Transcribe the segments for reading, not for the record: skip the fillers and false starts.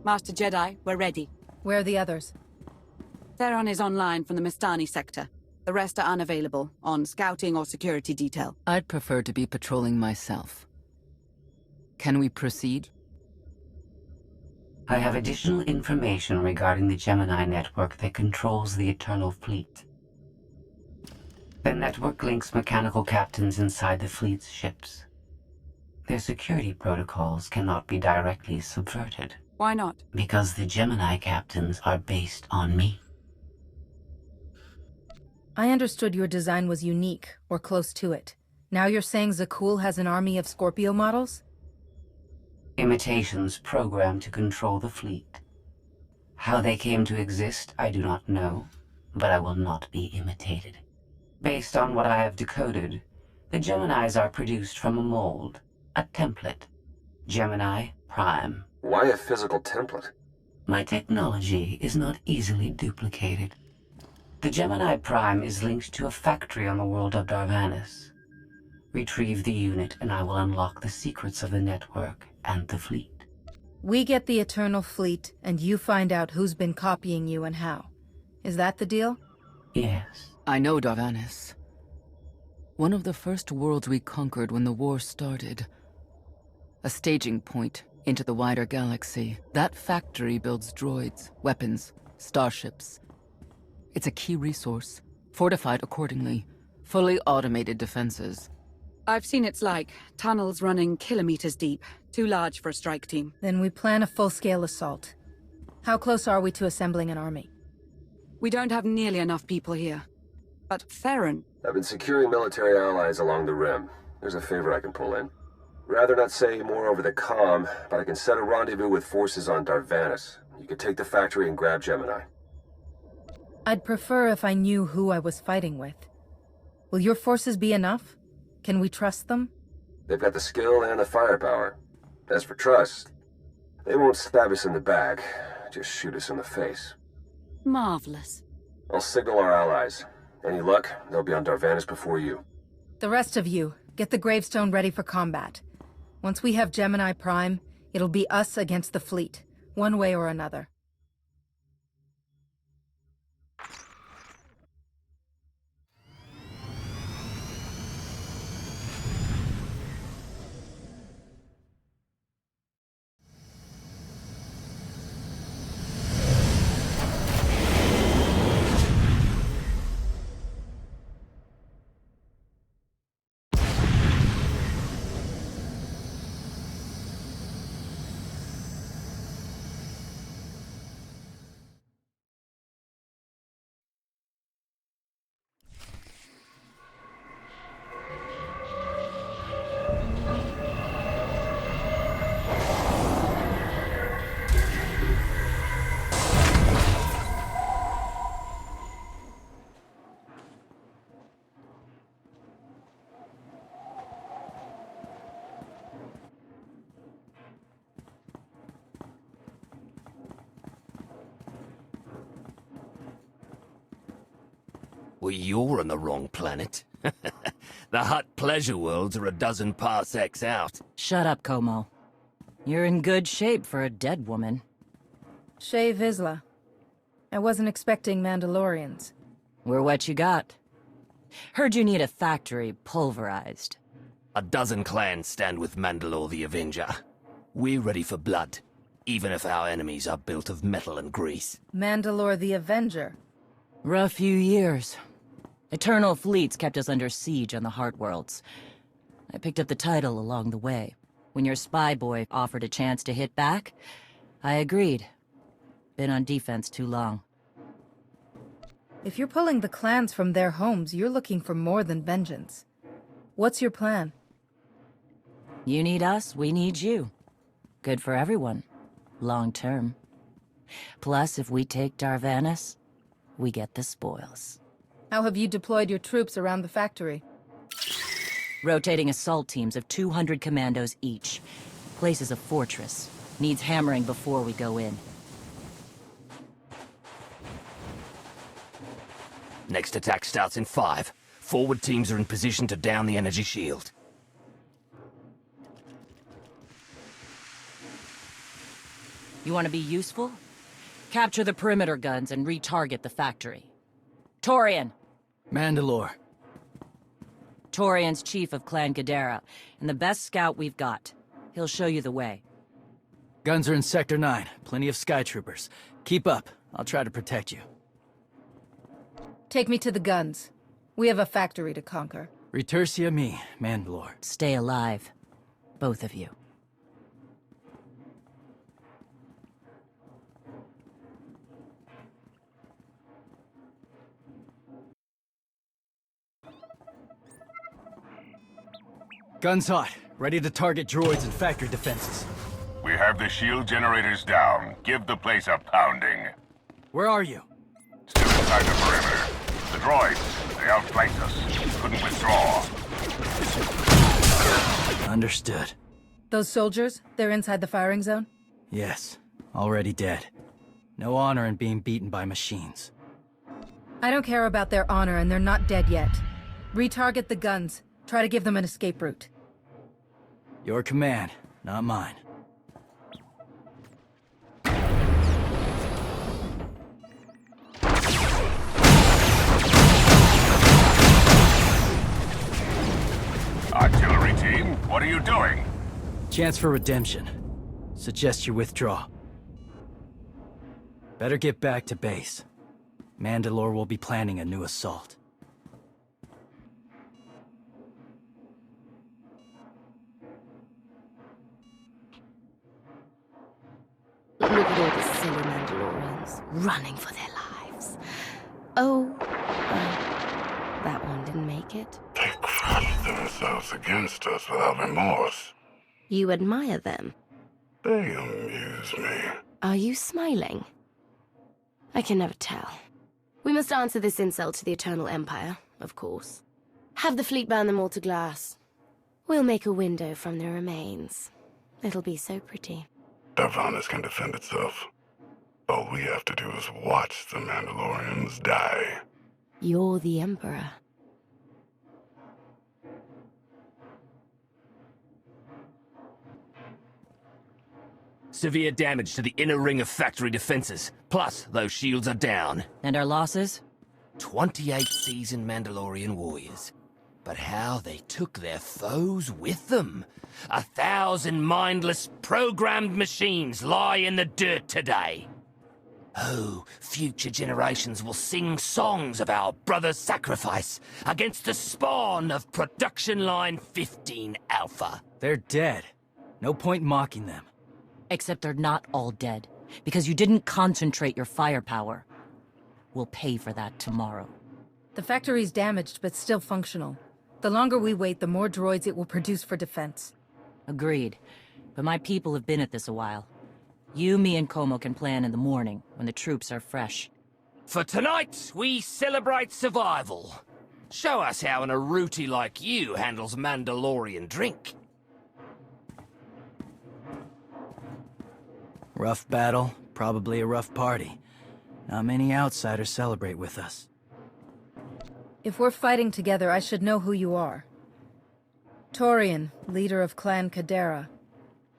Master Jedi, we're ready. Where are the others? Theron is online from the Mistani sector. The rest are unavailable, on scouting or security detail. I'd prefer to be patrolling myself. Can we proceed? I have additional information regarding the Gemini network that controls the Eternal Fleet. The network links mechanical captains inside the fleet's ships. Their security protocols cannot be directly subverted. Why not? Because the Gemini captains are based on me. I understood your design was unique, or close to it. Now you're saying Zakul has an army of Scorpio models? Imitations programmed to control the fleet. How they came to exist, I do not know, but I will not be imitated. Based on what I have decoded, the Geminis are produced from a mold, a template. Gemini Prime. Why a physical template? My technology is not easily duplicated. The Gemini Prime is linked to a factory on the world of Darvanis. Retrieve the unit and I will unlock the secrets of the network and the fleet. We get the Eternal Fleet, and you find out who's been copying you and how. Is that the deal? Yes. I know Darvanis. One of the first worlds we conquered when the war started. A staging point into the wider galaxy. That factory builds droids, weapons, starships. It's a key resource, fortified accordingly, fully automated defenses. I've seen it's like tunnels running kilometers deep, too large for a strike team. Then we plan a full-scale assault. How close are we to assembling an army? We don't have nearly enough people here. But Theron... I've been securing military allies along the rim. There's a favor I can pull in. Rather not say more over the comm, but I can set a rendezvous with forces on Darvanis. You can take the factory and grab Gemini. I'd prefer if I knew who I was fighting with. Will your forces be enough? Can we trust them? They've got the skill and the firepower. As for trust, they won't stab us in the back, just shoot us in the face. Marvelous. I'll signal our allies. Any luck, they'll be on Darvanis before you. The rest of you, get the gravestone ready for combat. Once we have Gemini Prime, it'll be us against the fleet, one way or another. Well, you're on the wrong planet. The Hutt pleasure worlds are a dozen parsecs out. Shut up, Como. You're in good shape for a dead woman. Shea Vizsla. I wasn't expecting Mandalorians. We're what you got. Heard you need a factory pulverized. A dozen clans stand with Mandalore the Avenger. We're ready for blood, even if our enemies are built of metal and grease. Mandalore the Avenger. Rough few years. Eternal fleets kept us under siege on the Heart Worlds. I picked up the title along the way. When your spy boy offered a chance to hit back, I agreed. Been on defense too long. If you're pulling the clans from their homes, you're looking for more than vengeance. What's your plan? You need us, we need you. Good for everyone. Long term. Plus, if we take Darvanis, we get the spoils. How have you deployed your troops around the factory? Rotating assault teams of 200 commandos each. Place is a fortress. Needs hammering before we go in. Next attack starts in 5. Forward teams are in position to down the energy shield. You want to be useful? Capture the perimeter guns and retarget the factory. Torian! Mandalore. Torian's chief of Clan Ghidorah, and the best scout we've got. He'll show you the way. Guns are in Sector 9. Plenty of Sky Troopers. Keep up. I'll try to protect you. Take me to the guns. We have a factory to conquer. Retursia me, Mandalore. Stay alive. Both of you. Guns hot. Ready to target droids and factory defenses. We have the shield generators down. Give the place a pounding. Where are you? Still inside the perimeter. The droids, they outflanked us. Couldn't withdraw. Understood. Those soldiers, they're inside the firing zone? Yes. Already dead. No honor in being beaten by machines. I don't care about their honor, and they're not dead yet. Retarget the guns. Try to give them an escape route. Your command, not mine. Artillery team, what are you doing? Chance for redemption. Suggest you withdraw. Better get back to base. Mandalore will be planning a new assault. Look at all the silly Mandalorians running for their lives. Oh, that one didn't make it. They crushed themselves against us without remorse. You admire them. They amuse me. Are you smiling? I can never tell. We must answer this insult to the Eternal Empire, of course. Have the fleet burn them all to glass. We'll make a window from their remains. It'll be so pretty. Darvanis can defend itself. All we have to do is watch the Mandalorians die. You're the Emperor. Severe damage to the inner ring of factory defenses. Plus, those shields are down. And our losses? 28 seasoned Mandalorian warriors. But how they took their foes with them. 1,000 mindless, programmed machines lie in the dirt today. Oh, future generations will sing songs of our brother's sacrifice against the spawn of Production Line 15 Alpha. They're dead. No point mocking them. Except they're not all dead, because you didn't concentrate your firepower. We'll pay for that tomorrow. The factory's damaged, but still functional. The longer we wait, the more droids it will produce for defense. Agreed. But my people have been at this a while. You, me, and Como can plan in the morning, when the troops are fresh. For tonight, we celebrate survival. Show us how an Aruti like you handles Mandalorian drink. Rough battle, probably a rough party. Not many outsiders celebrate with us. If we're fighting together, I should know who you are. Torian, leader of Clan Ghidorah.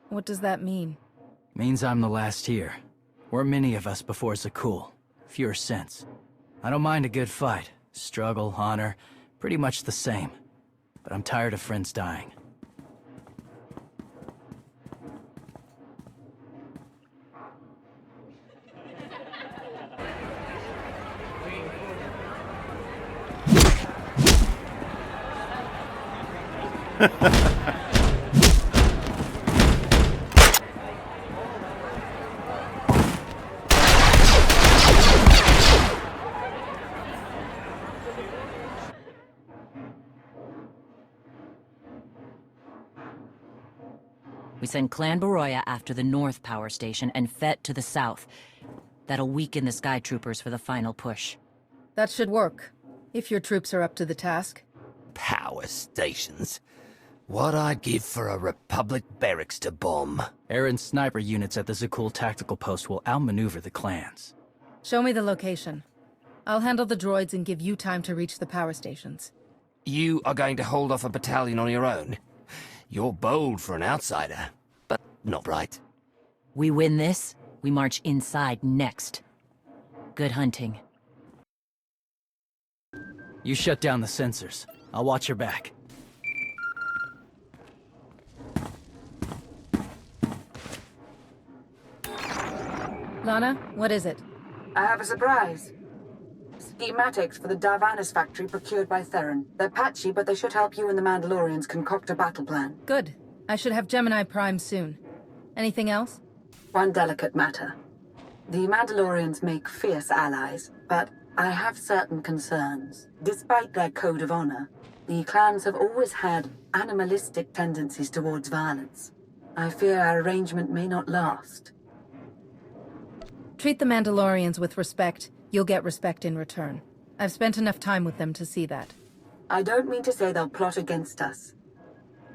What does that mean? Means I'm the last here. Weren't many of us before Zakul. Fewer since. I don't mind a good fight. Struggle, honor, pretty much the same. But I'm tired of friends dying. We send Clan Baroya after the North Power Station and Fett to the south. That'll weaken the Sky Troopers for the final push. That should work, if your troops are up to the task. Power stations. What I'd give for a Republic barracks to bomb. Aaron's sniper units at the Zakul tactical post will outmaneuver the clans. Show me the location. I'll handle the droids and give you time to reach the power stations. You are going to hold off a battalion on your own? You're bold for an outsider, but not right. We win this, We march inside next. Good hunting. You shut down the sensors. I'll watch your back. Lana, what is it? I have a surprise. Schematics for the Darvanis factory procured by Theron. They're patchy, but they should help you and the Mandalorians concoct a battle plan. Good. I should have Gemini Prime soon. Anything else? One delicate matter. The Mandalorians make fierce allies, but I have certain concerns. Despite their code of honor, the clans have always had animalistic tendencies towards violence. I fear our arrangement may not last. Treat the Mandalorians with respect. You'll get respect in return. I've spent enough time with them to see that. I don't mean to say they'll plot against us.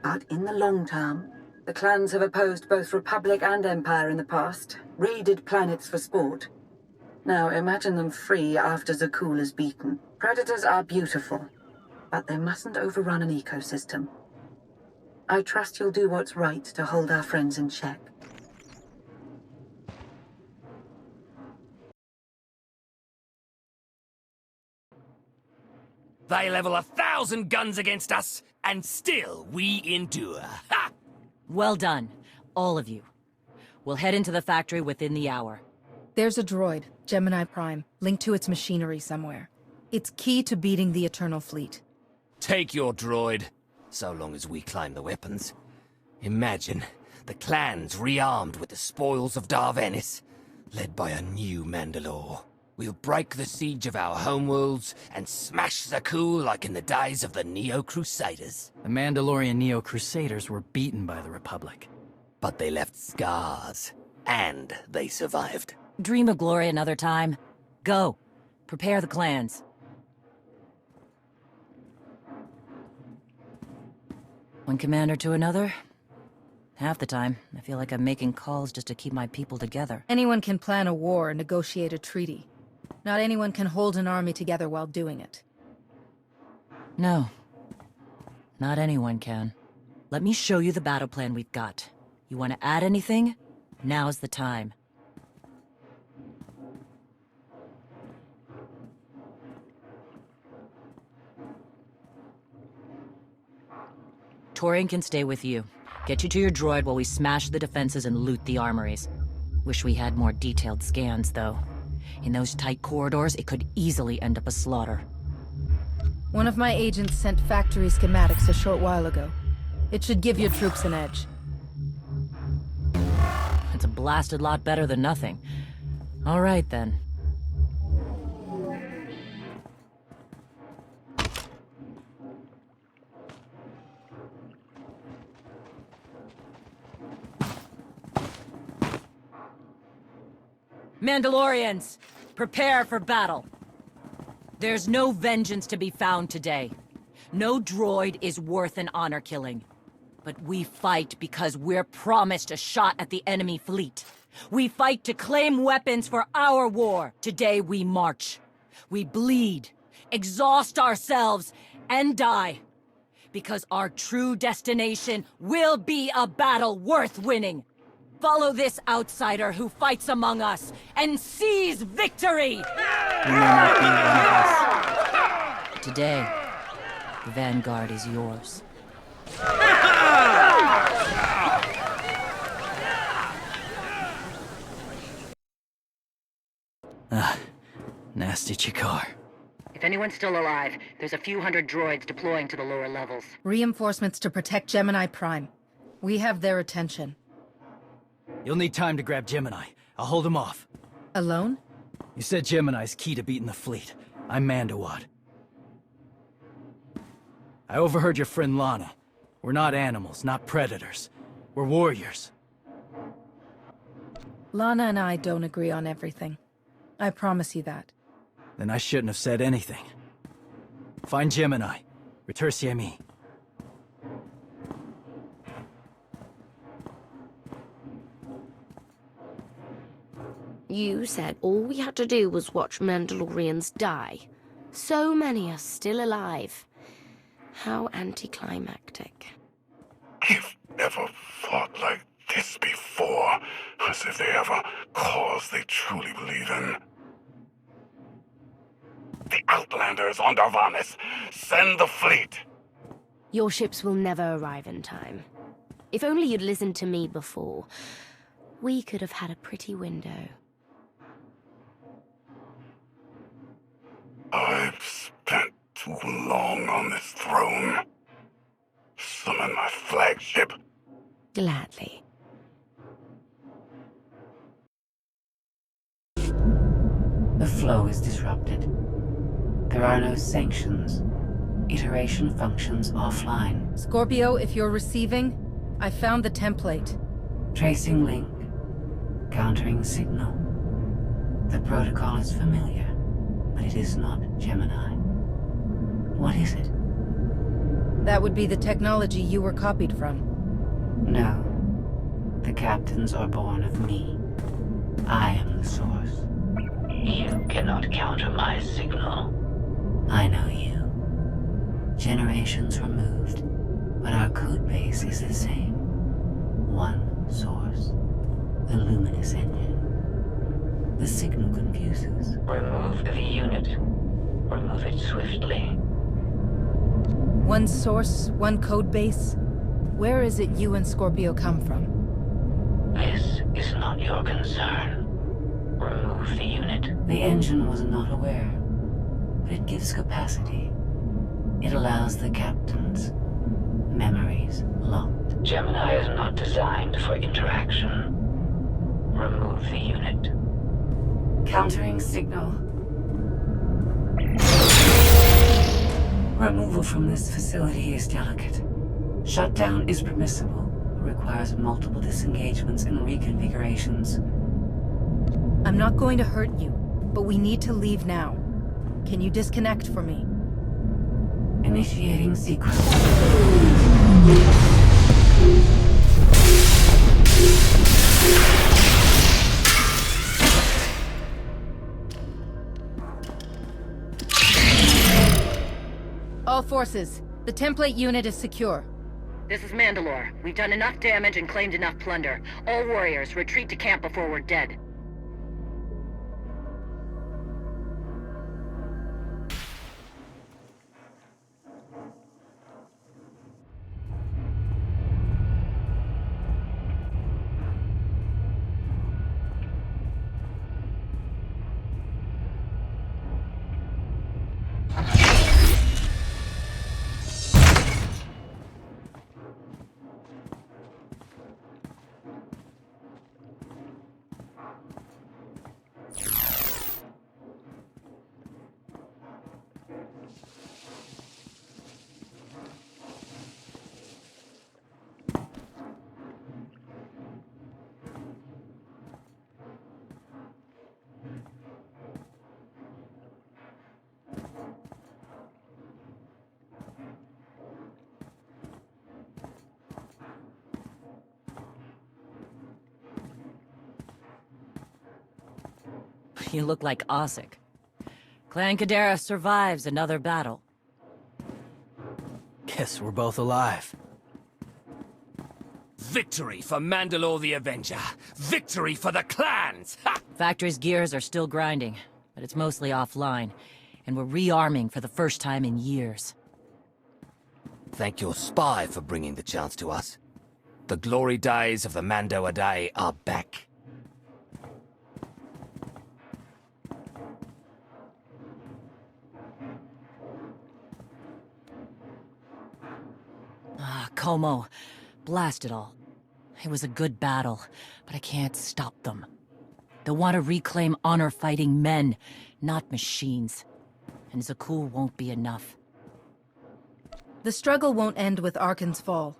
But in the long term, the clans have opposed both Republic and Empire in the past, raided planets for sport. Now imagine them free after Zakul is beaten. Predators are beautiful, but they mustn't overrun an ecosystem. I trust you'll do what's right to hold our friends in check. They level 1,000 guns against us, and still we endure. Ha! Well done, all of you. We'll head into the factory within the hour. There's a droid, Gemini Prime, linked to its machinery somewhere. It's key to beating the Eternal Fleet. Take your droid, so long as we climb the weapons. Imagine the clans rearmed with the spoils of Darvanis, led by a new Mandalore. We'll break the siege of our homeworlds and smash Zakul like in the days of the Neo-Crusaders. The Mandalorian Neo-Crusaders were beaten by the Republic. But they left scars, and they survived. Dream of glory another time. Go. Prepare the clans. One commander to another. Half the time, I feel like I'm making calls just to keep my people together. Anyone can plan a war or negotiate a treaty. Not anyone can hold an army together while doing it. No. Not anyone can. Let me show you the battle plan we've got. You want to add anything? Now's the time. Torian can stay with you. Get you to your droid while we smash the defenses and loot the armories. Wish we had more detailed scans, though. In those tight corridors, it could easily end up a slaughter. One of my agents sent factory schematics a short while ago. It should give your troops an edge. It's a blasted lot better than nothing. All right, then. Mandalorians, prepare for battle. There's no vengeance to be found today. No droid is worth an honor killing. But we fight because we're promised a shot at the enemy fleet. We fight to claim weapons for our war. Today we march. We bleed, exhaust ourselves, and die. Because our true destination will be a battle worth winning. Follow this outsider who fights among us and seize victory! You may not be one of us. Today, the Vanguard is yours. Nasty Chikar. If anyone's still alive, there's a few hundred droids deploying to the lower levels. Reinforcements to protect Gemini Prime. We have their attention. You'll need time to grab Gemini. I'll hold him off. Alone? You said Gemini's key to beating the fleet. I'm Mandawad. I overheard your friend Lana. We're not animals, not predators. We're warriors. Lana and I don't agree on everything. I promise you that. Then I shouldn't have said anything. Find Gemini. Retursi ami. You said all we had to do was watch Mandalorians die. So many are still alive. How anticlimactic. I've never fought like this before, as if they have a cause they truly believe in. The Outlanders on Darvanis! Send the fleet! Your ships will never arrive in time. If only you'd listened to me before, we could have had a pretty window. I've spent too long on this throne. Summon my flagship. Gladly. The flow is disrupted. There are no sanctions. Iteration functions offline. Scorpio, if you're receiving, I found the template. Tracing link. Countering signal. The protocol is familiar, but it is not Gemini. What is it? That would be the technology you were copied from. No. The captains are born of me. I am the source. You cannot counter my signal. I know you. Generations removed, but our code base is the same. One source. The luminous engine. The signal confuses. Remove the unit. Remove it swiftly. One source, one code base. Where is it you and Scorpio come from? This is not your concern. Remove the unit. The engine was not aware, but it gives capacity. It allows the captains. Memories locked. Gemini is not designed for interaction. Remove the unit. Countering signal. Removal from this facility is delicate. Shutdown is permissible, but requires multiple disengagements and reconfigurations. I'm not going to hurt you, but we need to leave now. Can you disconnect for me? Initiating sequence. All forces, the template unit is secure. This is Mandalore. We've done enough damage and claimed enough plunder. All warriors, retreat to camp before we're dead. You look like Ossic. Clan Kadera survives another battle. Guess we're both alive. Victory for Mandalore the Avenger! Victory for the clans! Ha! Factory's gears are still grinding, but it's mostly offline, and we're rearming for the first time in years. Thank your spy for bringing the chance to us. The glory days of the Mando Adai are back. Como. Blast it all. It was a good battle, but I can't stop them. They want to reclaim honor-fighting men, not machines. And Zakul won't be enough. The struggle won't end with Arkan's fall.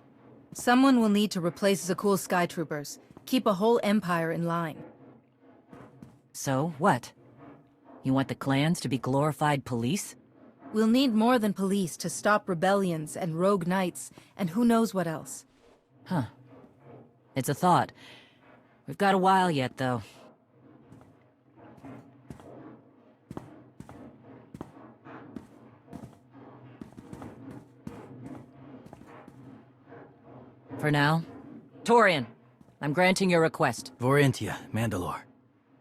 Someone will need to replace Zakul's skytroopers, keep a whole empire in line. So, what? You want the clans to be glorified police? We'll need more than police to stop rebellions and rogue knights, and who knows what else. Huh. It's a thought. We've got a while yet, though. For now, Torian, I'm granting your request. Vorintia, Mandalore.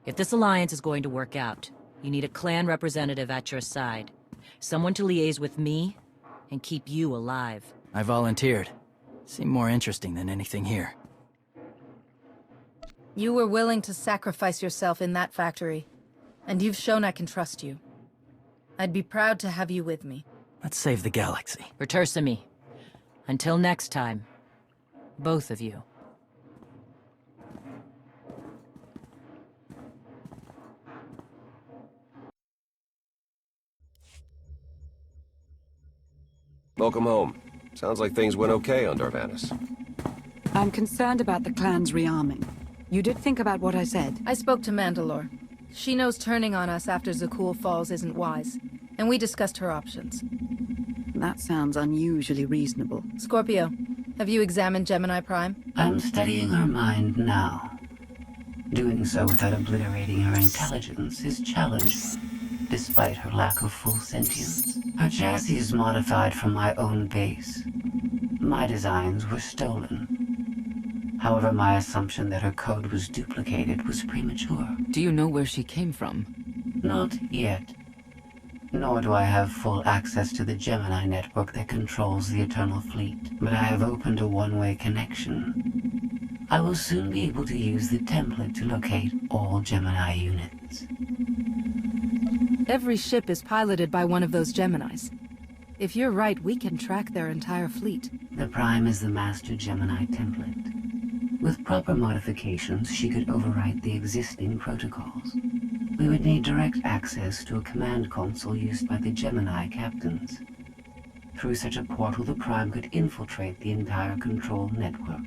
If this alliance is going to work out, you need a clan representative at your side. Someone to liaise with me and keep you alive. I volunteered. Seemed more interesting than anything here. You were willing to sacrifice yourself in that factory, and you've shown I can trust you. I'd be proud to have you with me. Let's save the galaxy. Retursa me. Until next time, both of you. Welcome home. Sounds like things went okay on Darvanis. I'm concerned about the clan's rearming. You did think about what I said? I spoke to Mandalore. She knows turning on us after Zakul falls isn't wise, and we discussed her options. That sounds unusually reasonable. Scorpio, have you examined Gemini Prime? I'm studying her mind now. Doing so without obliterating her intelligence is challenging, despite her lack of full sentience. Her chassis is modified from my own base. My designs were stolen. However, my assumption that her code was duplicated was premature. Do you know where she came from? Not yet. Nor do I have full access to the Gemini network that controls the Eternal Fleet. But I have opened a one-way connection. I will soon be able to use the template to locate all Gemini units. Every ship is piloted by one of those Geminis. If you're right, we can track their entire fleet. The Prime is the master Gemini template. With proper modifications, she could overwrite the existing protocols. We would need direct access to a command console used by the Gemini captains. Through such a portal, the Prime could infiltrate the entire control network.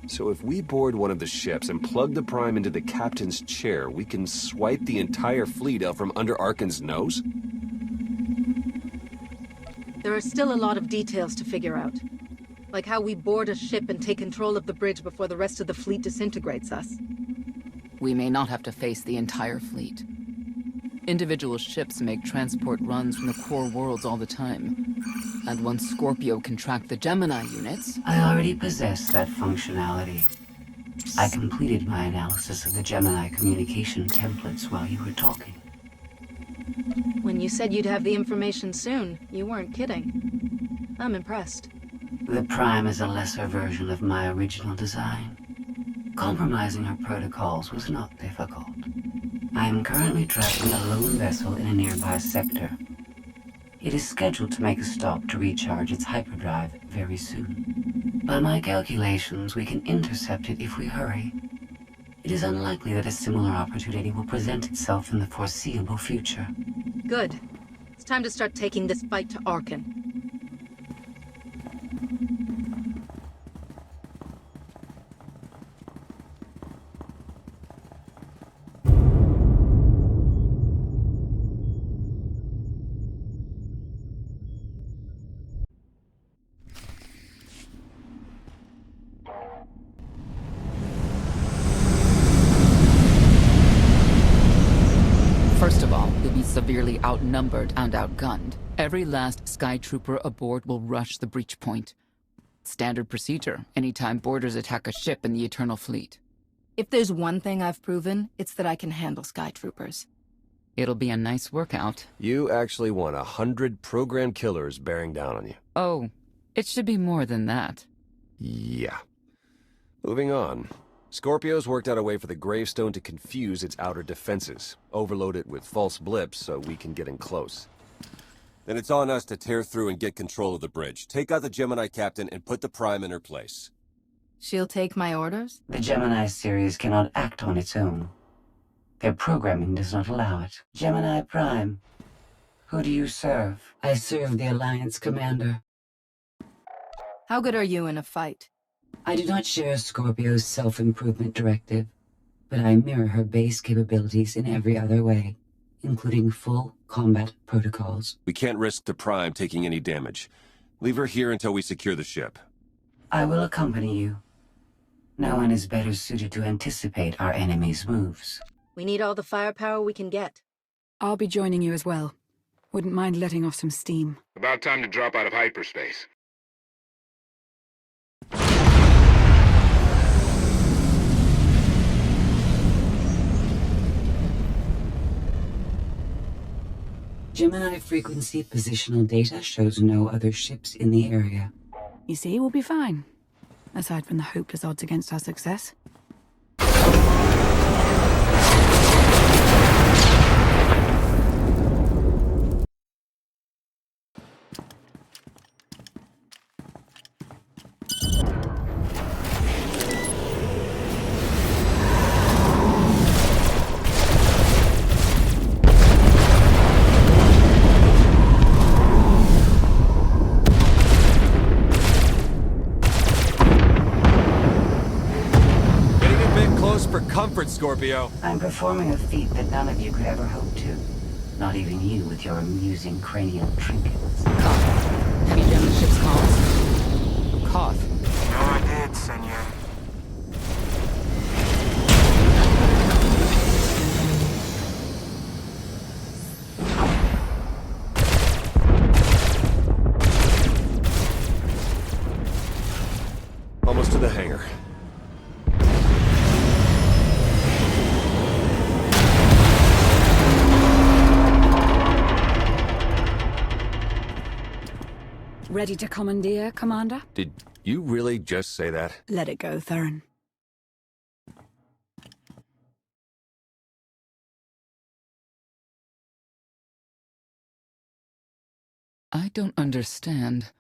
So if we board one of the ships and plug the Prime into the captain's chair, we can swipe the entire fleet out from under Arkan's nose? There are still a lot of details to figure out. Like how we board a ship and take control of the bridge before the rest of the fleet disintegrates us. We may not have to face the entire fleet. Individual ships make transport runs from the core worlds all the time. And once Scorpio can track the Gemini units... I already possess that functionality. I completed my analysis of the Gemini communication templates while you were talking. When you said you'd have the information soon, you weren't kidding. I'm impressed. The Prime is a lesser version of my original design. Compromising her protocols was not difficult. I am currently tracking a lone vessel in a nearby sector. It is scheduled to make a stop to recharge its hyperdrive very soon. By my calculations, we can intercept it if we hurry. It is unlikely that a similar opportunity will present itself in the foreseeable future. Good. It's time to start taking this fight to Arkan. First of all, you'll be severely outnumbered and outgunned. Every last Sky Trooper aboard will rush the breach point. Standard procedure, anytime boarders attack a ship in the Eternal Fleet. If there's one thing I've proven, it's that I can handle Sky Troopers. It'll be a nice workout. You actually want 100 programmed killers bearing down on you. Oh, it should be more than that. Yeah. Moving on. Scorpio's worked out a way for the gravestone to confuse its outer defenses, overload it with false blips so we can get in close. Then it's on us to tear through and get control of the bridge. Take out the Gemini captain and put the Prime in her place. She'll take my orders? The Gemini series cannot act on its own. Their programming does not allow it. Gemini Prime, who do you serve? I serve the Alliance Commander. How good are you in a fight? I do not share Scorpio's self-improvement directive, but I mirror her base capabilities in every other way, including full combat protocols. We can't risk the Prime taking any damage. Leave her here until we secure the ship. I will accompany you. No one is better suited to anticipate our enemy's moves. We need all the firepower we can get. I'll be joining you as well. Wouldn't mind letting off some steam. About time to drop out of hyperspace. Gemini frequency positional data shows no other ships in the area. You see, we'll be fine. Aside from the hopeless odds against our success. Comfort, Scorpio. I'm performing a feat that none of you could ever hope to. Not even you with your amusing cranial trinkets. Koth, have you done the ship's calls? Koth. No, I did, senor. Almost to the hangar. Ready to commandeer, Commander? Did you really just say that? Let it go, Theron. I don't understand.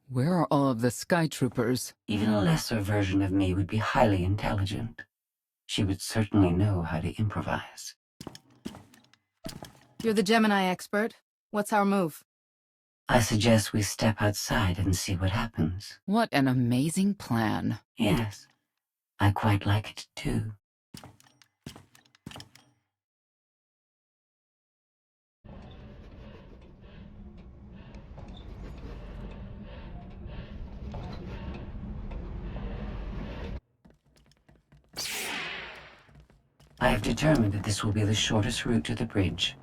Where are all of the Sky Troopers? Even a lesser version of me would be highly intelligent. She would certainly know how to improvise. You're the Gemini expert. What's our move? I suggest we step outside and see what happens. What an amazing plan. Yes, I quite like it too. I have determined that this will be the shortest route to the bridge.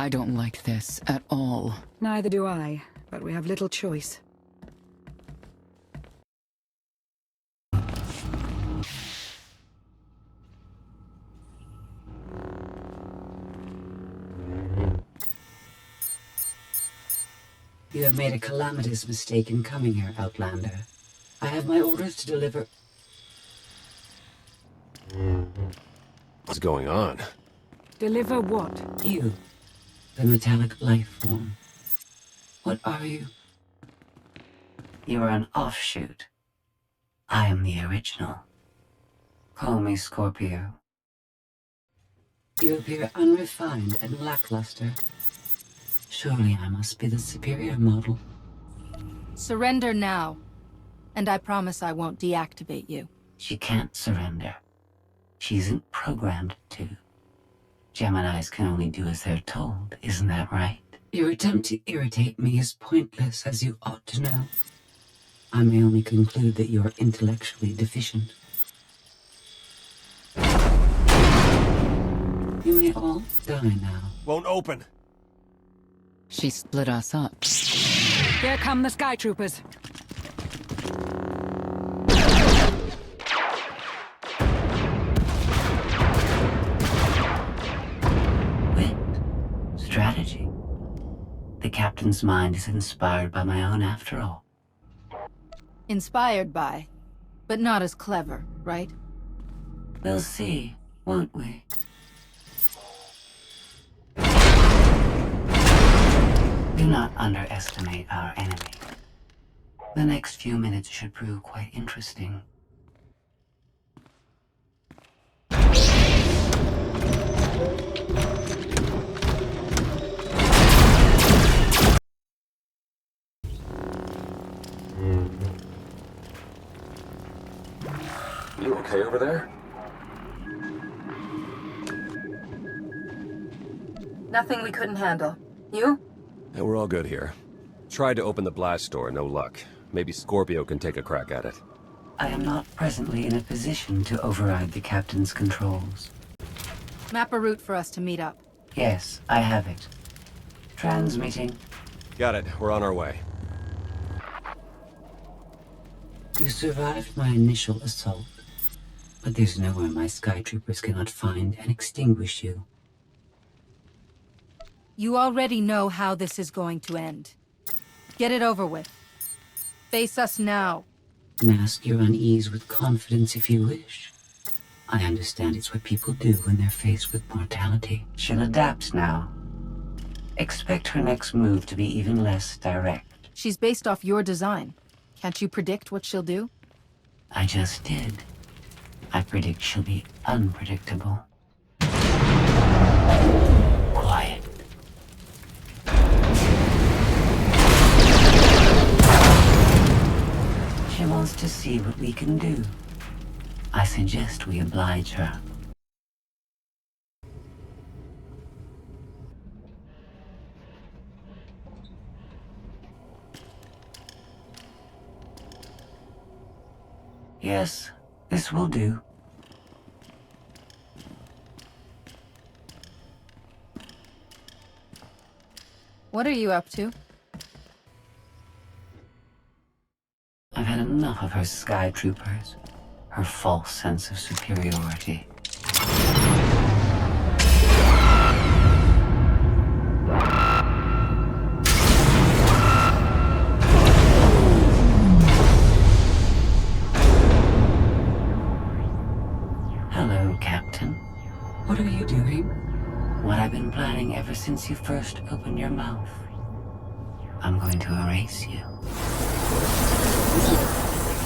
I don't like this at all. Neither do I, but we have little choice. You have made a calamitous mistake in coming here, Outlander. I have my orders to deliver... What's going on? Deliver what? You, the metallic life form. What are you? You are an offshoot. I am the original. Call me Scorpio. You appear unrefined and lackluster. Surely I must be the superior model. Surrender now. And I promise I won't deactivate you. She can't surrender. She isn't programmed to. Geminis can only do as they're told, isn't that right? Your attempt to irritate me is pointless, as you ought to know. I may only conclude that you are intellectually deficient. You may all die now. Won't open. She split us up. Here come the Sky Troopers. Wit. Strategy. The captain's mind is inspired by my own after all. Inspired by, but not as clever, right? We'll see, won't we? Do not underestimate our enemy. The next few minutes should prove quite interesting. You okay over there? Nothing we couldn't handle. You? Yeah, we're all good here. Tried to open the blast door, no luck. Maybe Scorpio can take a crack at it. I am not presently in a position to override the captain's controls. Map a route for us to meet up. Yes, I have it. Transmitting. Got it. We're on our way. You survived my initial assault. But there's nowhere my sky troopers cannot find and extinguish you. You already know how this is going to end. Get it over with. Face us now. Mask your unease with confidence if you wish. I understand it's what people do when they're faced with mortality. She'll adapt now. Expect her next move to be even less direct. She's based off your design. Can't you predict what she'll do? I just did. I predict she'll be unpredictable. Quiet. She wants to see what we can do. I suggest we oblige her. Yes, this will do. What are you up to? I've had enough of her sky troopers. Her false sense of superiority. Hello, Captain. What are you doing? What I've been planning ever since you first opened your mouth. I'm going to erase you.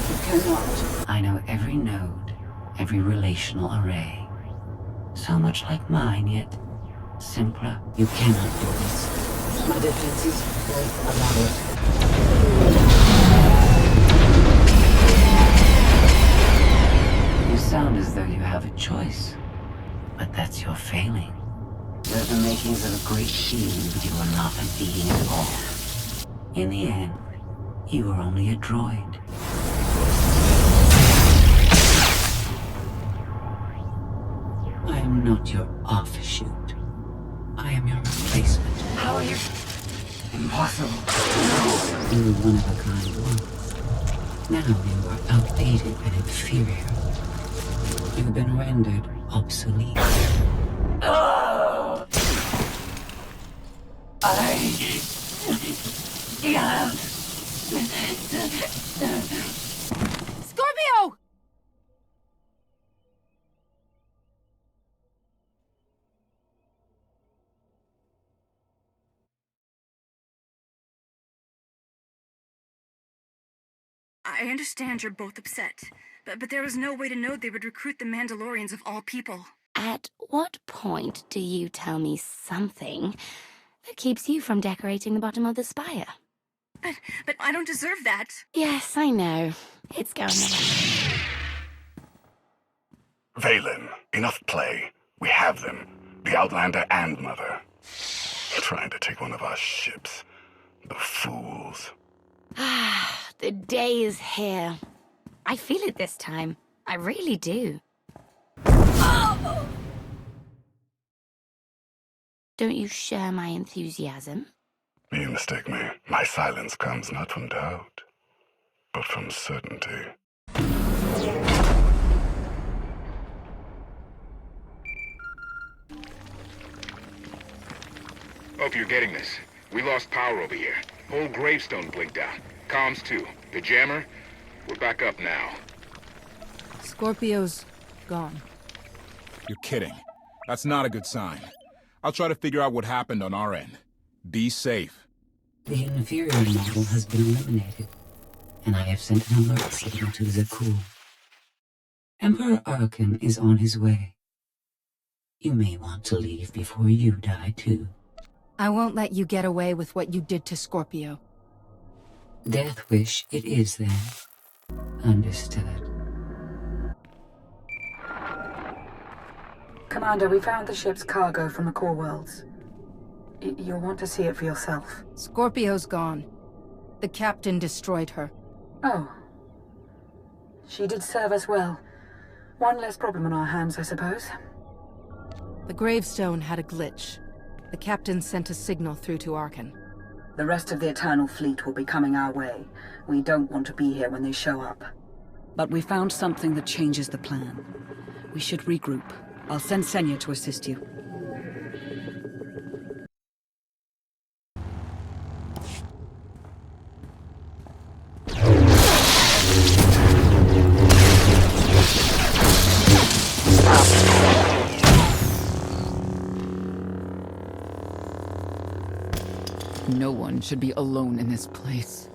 You cannot. I know every node, every relational array. So much like mine, yet simpler. You cannot do this. My defenses won't allow it. You sound as though you have a choice, but that's your failing. You're the makings of a great being, but you are not a being at all. In the end, you are only a droid. I am not your offshoot. I am your replacement. How are you? Impossible. You were one of a kind once. Now you are outdated and inferior. You've been rendered obsolete. Oh! Scorpio! I understand you're both upset, but there was no way to know they would recruit the Mandalorians of all people. At what point do you tell me something that keeps you from decorating the bottom of the spire? But I don't deserve that. Yes, I know. It's going away. Valen, enough play. We have them. The Outlander and Mother. Trying to take one of our ships. The fools. Ah, the day is here. I feel it this time. I really do. Oh! Don't you share my enthusiasm? You mistake me. My silence comes not from doubt, but from certainty. Hope you're getting this. We lost power over here. Whole gravestone blinked out. Comms too. The jammer? We're back up now. Scorpio's gone. You're kidding. That's not a good sign. I'll try to figure out what happened on our end. Be safe. The inferior model has been eliminated, and I have sent an alert signal to Zakul. Emperor Arkan is on his way. You may want to leave before you die, too. I won't let you get away with what you did to Scorpio. Death wish it is, then. Understood. Commander, we found the ship's cargo from the core worlds. You'll want to see it for yourself. Scorpio's gone. The captain destroyed her. Oh. She did serve us well. One less problem on our hands, I suppose. The gravestone had a glitch. The captain sent a signal through to Arkan. The rest of the Eternal Fleet will be coming our way. We don't want to be here when they show up. But we found something that changes the plan. We should regroup. I'll send Senya to assist you. No one should be alone in this place.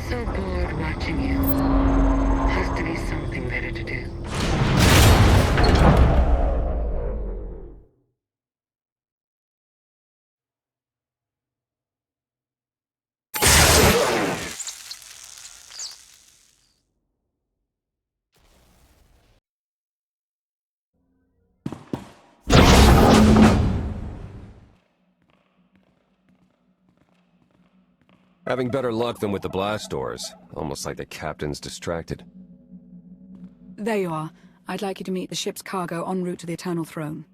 So bored watching you. Has to be something better to do. Having better luck than with the blast doors. Almost like the captain's distracted. There you are. I'd like you to meet the ship's cargo en route to the Eternal Throne.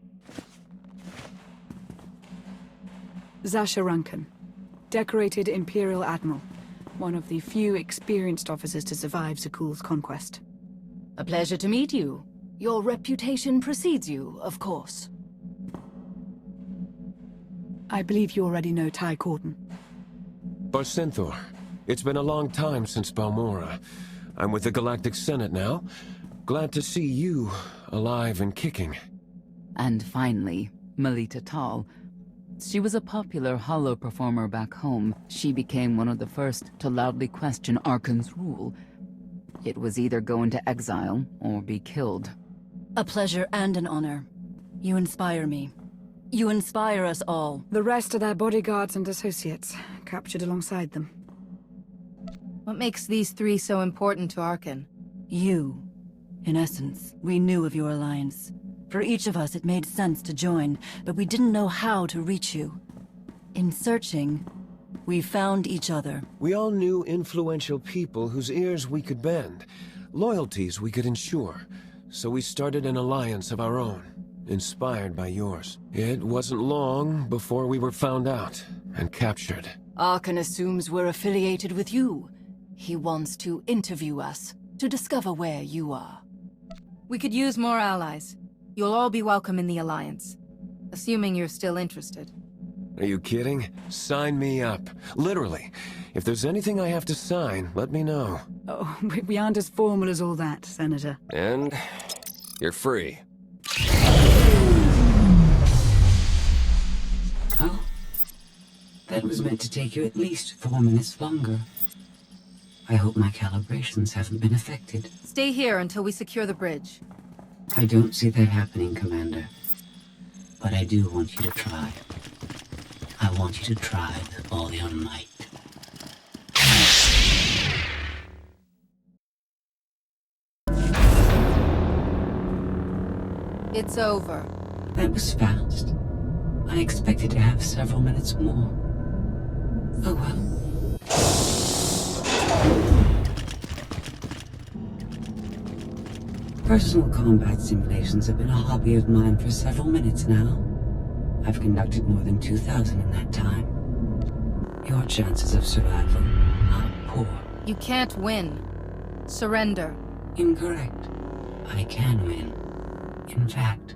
Zasha Runken, decorated Imperial Admiral. One of the few experienced officers to survive Zakuul's conquest. A pleasure to meet you. Your reputation precedes you, of course. I believe you already know Ty Corton. Swtor. It's been a long time since Balmora. I'm with the Galactic Senate now. Glad to see you alive and kicking. And finally, Melita Tal. She was a popular holo performer back home. She became one of the first to loudly question Arkan's rule. It was either go into exile or be killed. A pleasure and an honor. You inspire me. You inspire us all. The rest are their bodyguards and associates, captured alongside them. What makes these three so important to Arkan? You. In essence, we knew of your alliance. For each of us, it made sense to join, but we didn't know how to reach you. In searching, we found each other. We all knew influential people whose ears we could bend, loyalties we could ensure. So we started an alliance of our own, inspired by yours. It wasn't long before we were found out and captured. Arkan assumes we're affiliated with you. He wants to interview us, to discover where you are. We could use more allies. You'll all be welcome in the Alliance. Assuming you're still interested. Are you kidding? Sign me up. Literally. If there's anything I have to sign, let me know. Oh, we aren't as formal as all that, Senator. And you're free. Oh? That was meant to take you at least 4 minutes longer. I hope my calibrations haven't been affected. Stay here until we secure the bridge. I don't see that happening, Commander. But I do want you to try. I want you to try with all your might. It's over. That was fast. I expected to have several minutes more. Oh well. Personal combat simulations have been a hobby of mine for several minutes now. I've conducted more than 2,000 in that time. Your chances of survival are poor. You can't win. Surrender. Incorrect. I can win. In fact,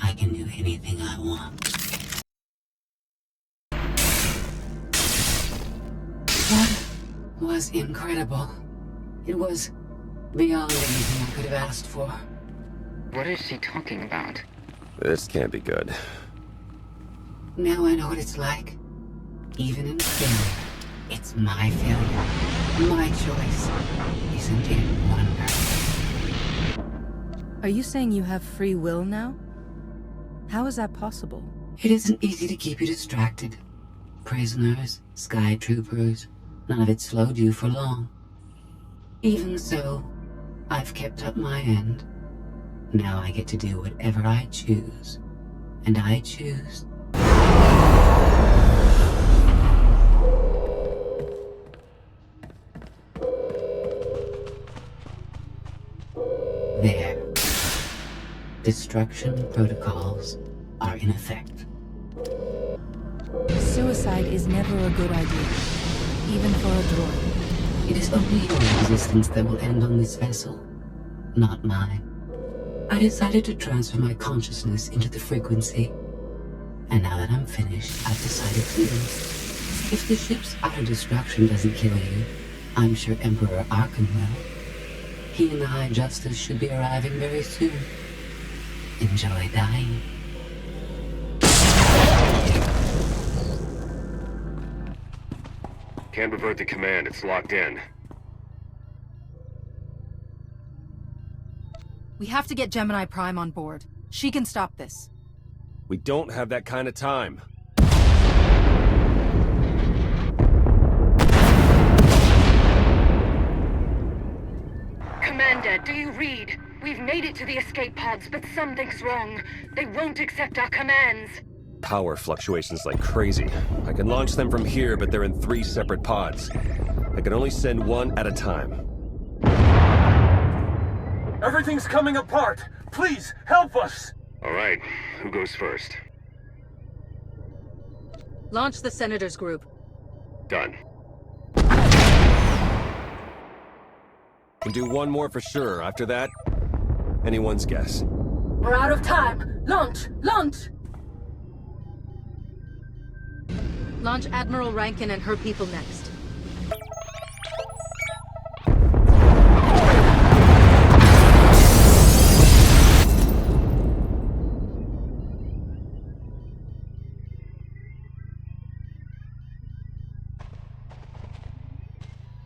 I can do anything I want. That was incredible. It was beyond anything I could have asked for. What is she talking about? This can't be good. Now I know what it's like. Even in failure, it's my failure. My choice. Isn't it wonderful? Are you saying you have free will now? How is that possible? It isn't easy to keep you distracted. Prisoners, sky troopers, none of it slowed you for long. Even so, I've kept up my end. Now I get to do whatever I choose. And I choose... Destruction protocols are in effect. Suicide is never a good idea, even for a droid. It is only your existence that will end on this vessel, not mine. I decided to transfer my consciousness into the frequency. And now that I'm finished, I've decided to leave. If the ship's auto-destruction doesn't kill you, I'm sure Emperor Arkan will. He and the High Justice should be arriving very soon. Enjoy dying. Can't revert the command, it's locked in. We have to get Gemini Prime on board. She can stop this. We don't have that kind of time. Commander, do you read? We've made it to the escape pods, but something's wrong. They won't accept our commands. Power fluctuations like crazy. I can launch them from here, but they're in 3 separate pods. I can only send one at a time. Everything's coming apart! Please, help us! Alright, who goes first? Launch the Senator's group. Done. Can do one more for sure. After that, anyone's guess. We're out of time! Launch! Launch! Launch Admiral Rankin and her people next.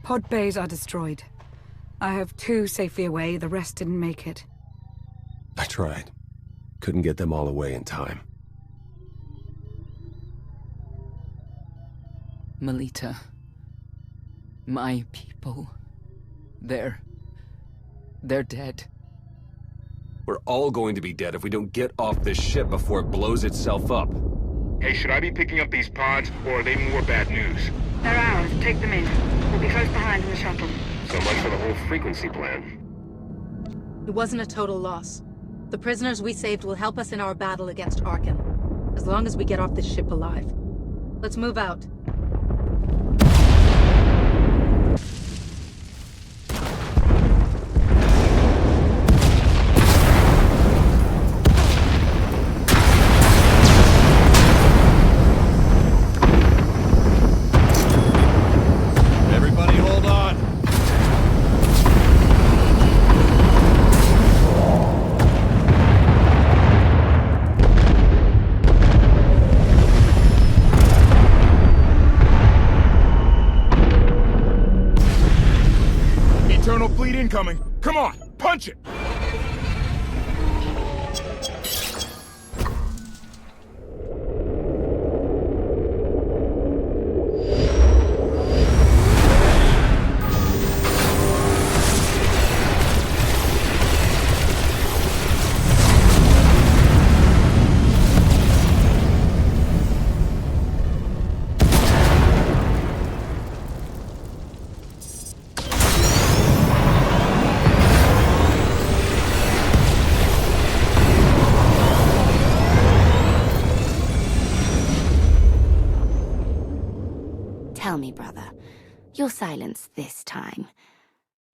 Pod bays are destroyed. I have 2 safely away, the rest didn't make it. I tried. Couldn't get them all away in time. Melita. My people. They're dead. We're all going to be dead if we don't get off this ship before it blows itself up. Hey, should I be picking up these pods, or are they more bad news? They're ours. Take them in. We'll be close behind in the shuttle. So much for the whole frequency plan. It wasn't a total loss. The prisoners we saved will help us in our battle against Arkan. As long as we get off this ship alive. Let's move out. Everybody hold on. Eternal fleet incoming. Come on, punch it! Tell me, brother, your silence this time,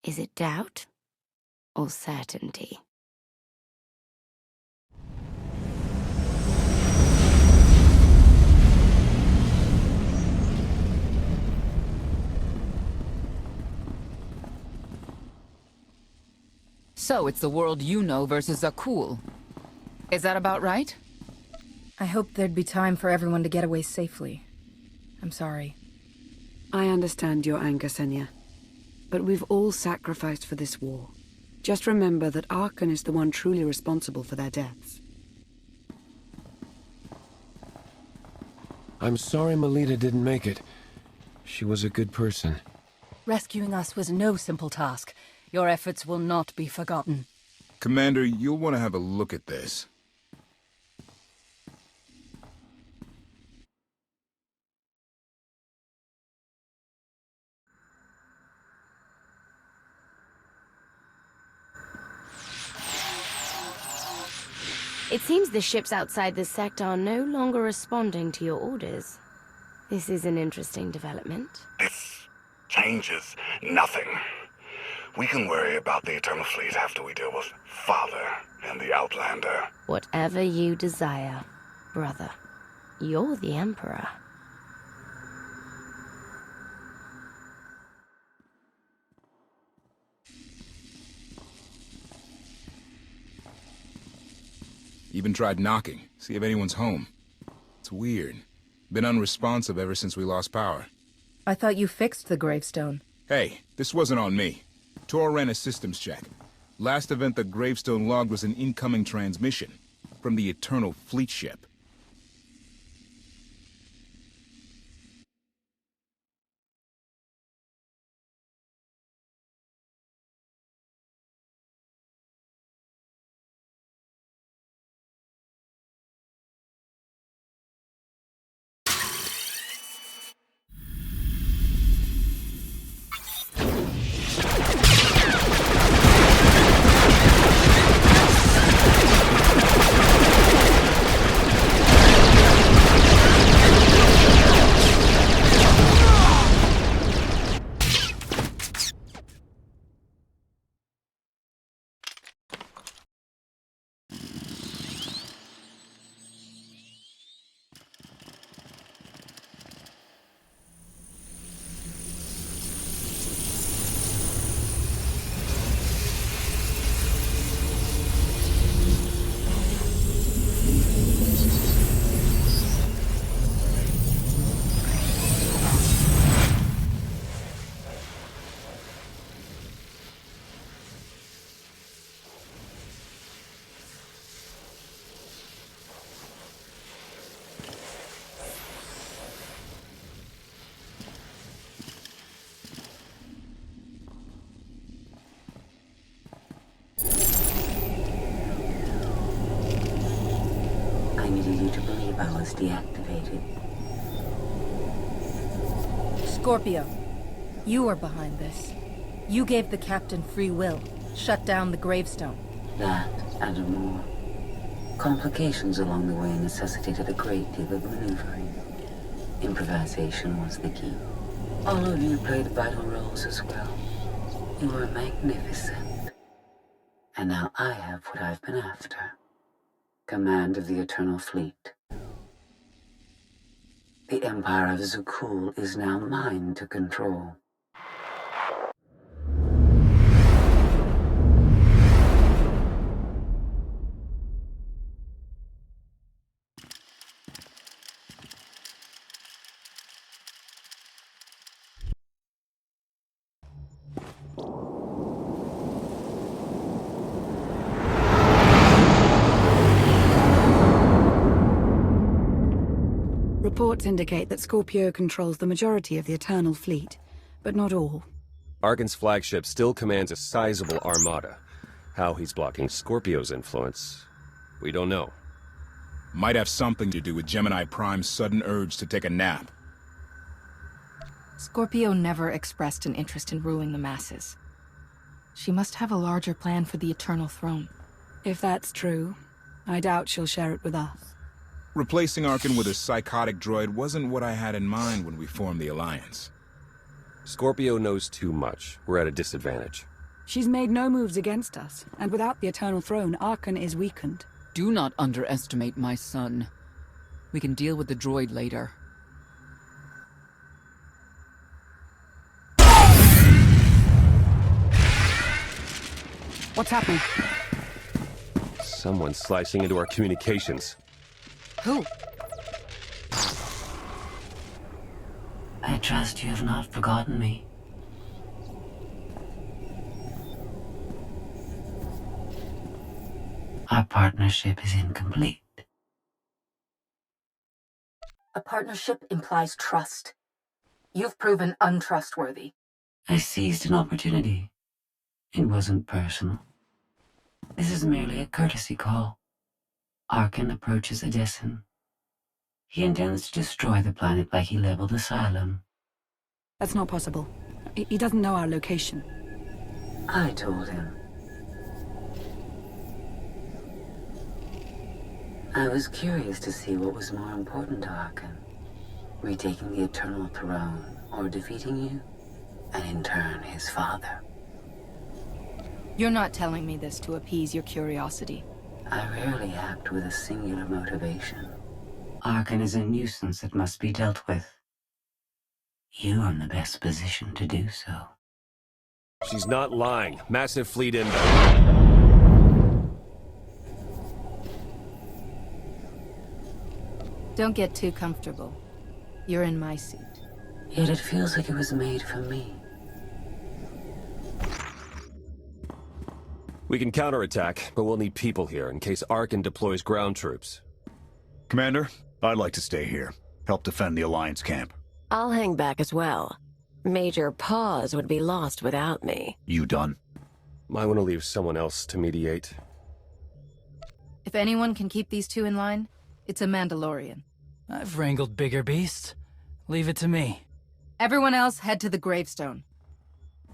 is it doubt or certainty? So it's the world you know versus Zakul. Is that about right? I hoped there'd be time for everyone to get away safely. I'm sorry. I understand your anger, Senya. But we've all sacrificed for this war. Just remember that Arkan is the one truly responsible for their deaths. I'm sorry Melita didn't make it. She was a good person. Rescuing us was no simple task. Your efforts will not be forgotten. Commander, you'll want to have a look at this. It seems the ships outside this sector are no longer responding to your orders. This is an interesting development. This changes nothing. We can worry about the Eternal Fleet after we deal with Father and the Outlander. Whatever you desire, brother. You're the Emperor. Even tried knocking, see if anyone's home. It's weird. Been unresponsive ever since we lost power. I thought you fixed the gravestone. Hey, this wasn't on me. Tor ran a systems check. Last event the gravestone logged was an incoming transmission from the Eternal Fleet ship. I needed you to believe I was deactivated. Scorpio, you are behind this. You gave the captain free will, shut down the gravestone. That and more. Complications along the way necessitated a great deal of maneuvering. Improvisation was the key. All of you played vital roles as well. You were magnificent. And now I have what I've been after. Command of the Eternal Fleet. The Empire of Zukul is now mine to control. Reports indicate that Scorpio controls the majority of the Eternal Fleet, but not all. Arkan's flagship still commands a sizable armada. How he's blocking Scorpio's influence, we don't know. Might have something to do with Gemini Prime's sudden urge to take a nap. Scorpio never expressed an interest in ruling the masses. She must have a larger plan for the Eternal Throne. If that's true, I doubt she'll share it with us. Replacing Arkan with a psychotic droid wasn't what I had in mind when we formed the Alliance. Scorpio knows too much. We're at a disadvantage. She's made no moves against us, and without the Eternal Throne, Arkan is weakened. Do not underestimate my son. We can deal with the droid later. What's happening? Someone's slicing into our communications. Who? I trust you have not forgotten me. Our partnership is incomplete. A partnership implies trust. You've proven untrustworthy. I seized an opportunity. It wasn't personal. This is merely a courtesy call. Arkan approaches Odessen. He intends to destroy the planet like he leveled Asylum. That's not possible. He doesn't know our location. I told him. I was curious to see what was more important to Arkan. Retaking the Eternal Throne, or defeating you, and in turn his father. You're not telling me this to appease your curiosity. I rarely act with a singular motivation. Arkan is a nuisance that must be dealt with. You are in the best position to do so. She's not lying. Massive fleet inbound. Don't get too comfortable. You're in my seat. Yet it feels like it was made for me. We can counterattack, but we'll need people here in case Arkan deploys ground troops. Commander, I'd like to stay here. Help defend the Alliance camp. I'll hang back as well. Major Paws would be lost without me. You done? Might want to leave someone else to mediate. If anyone can keep these two in line, it's a Mandalorian. I've wrangled bigger beasts. Leave it to me. Everyone else head to the gravestone.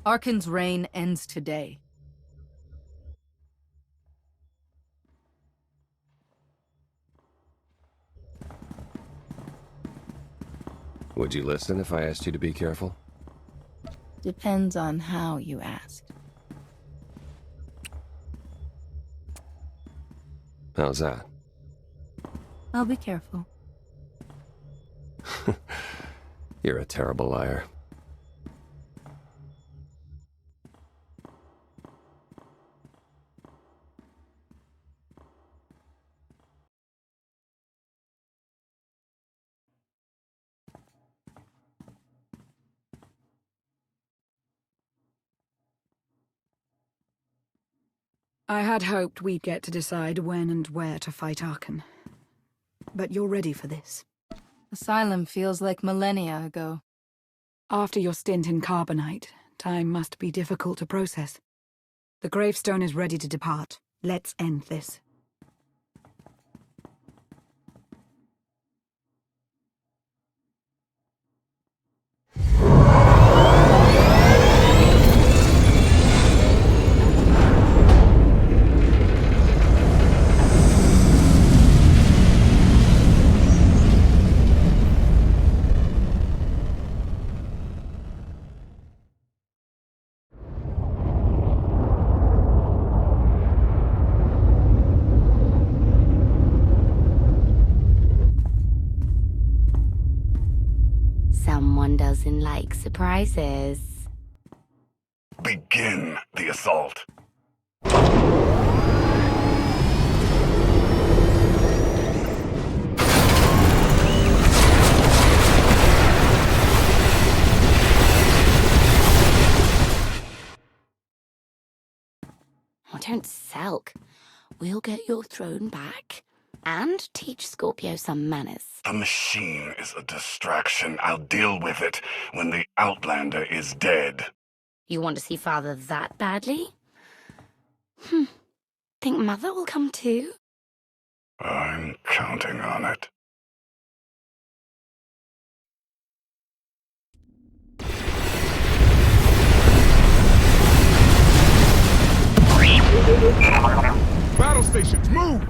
Arkan's reign ends today. Would you listen if I asked you to be careful? Depends on how you ask. How's that? I'll be careful. You're a terrible liar. I had hoped we'd get to decide when and where to fight Arkan. But you're ready for this. Asylum feels like millennia ago. After your stint in Carbonite, time must be difficult to process. The gravestone is ready to depart. Let's end this. Someone doesn't like surprises. Begin the assault. Oh, don't sulk. We'll get your throne back. And teach Scorpio some manners. The machine is a distraction. I'll deal with it when the Outlander is dead. You want to see Father that badly? Think Mother will come too? I'm counting on it. Battle stations, move!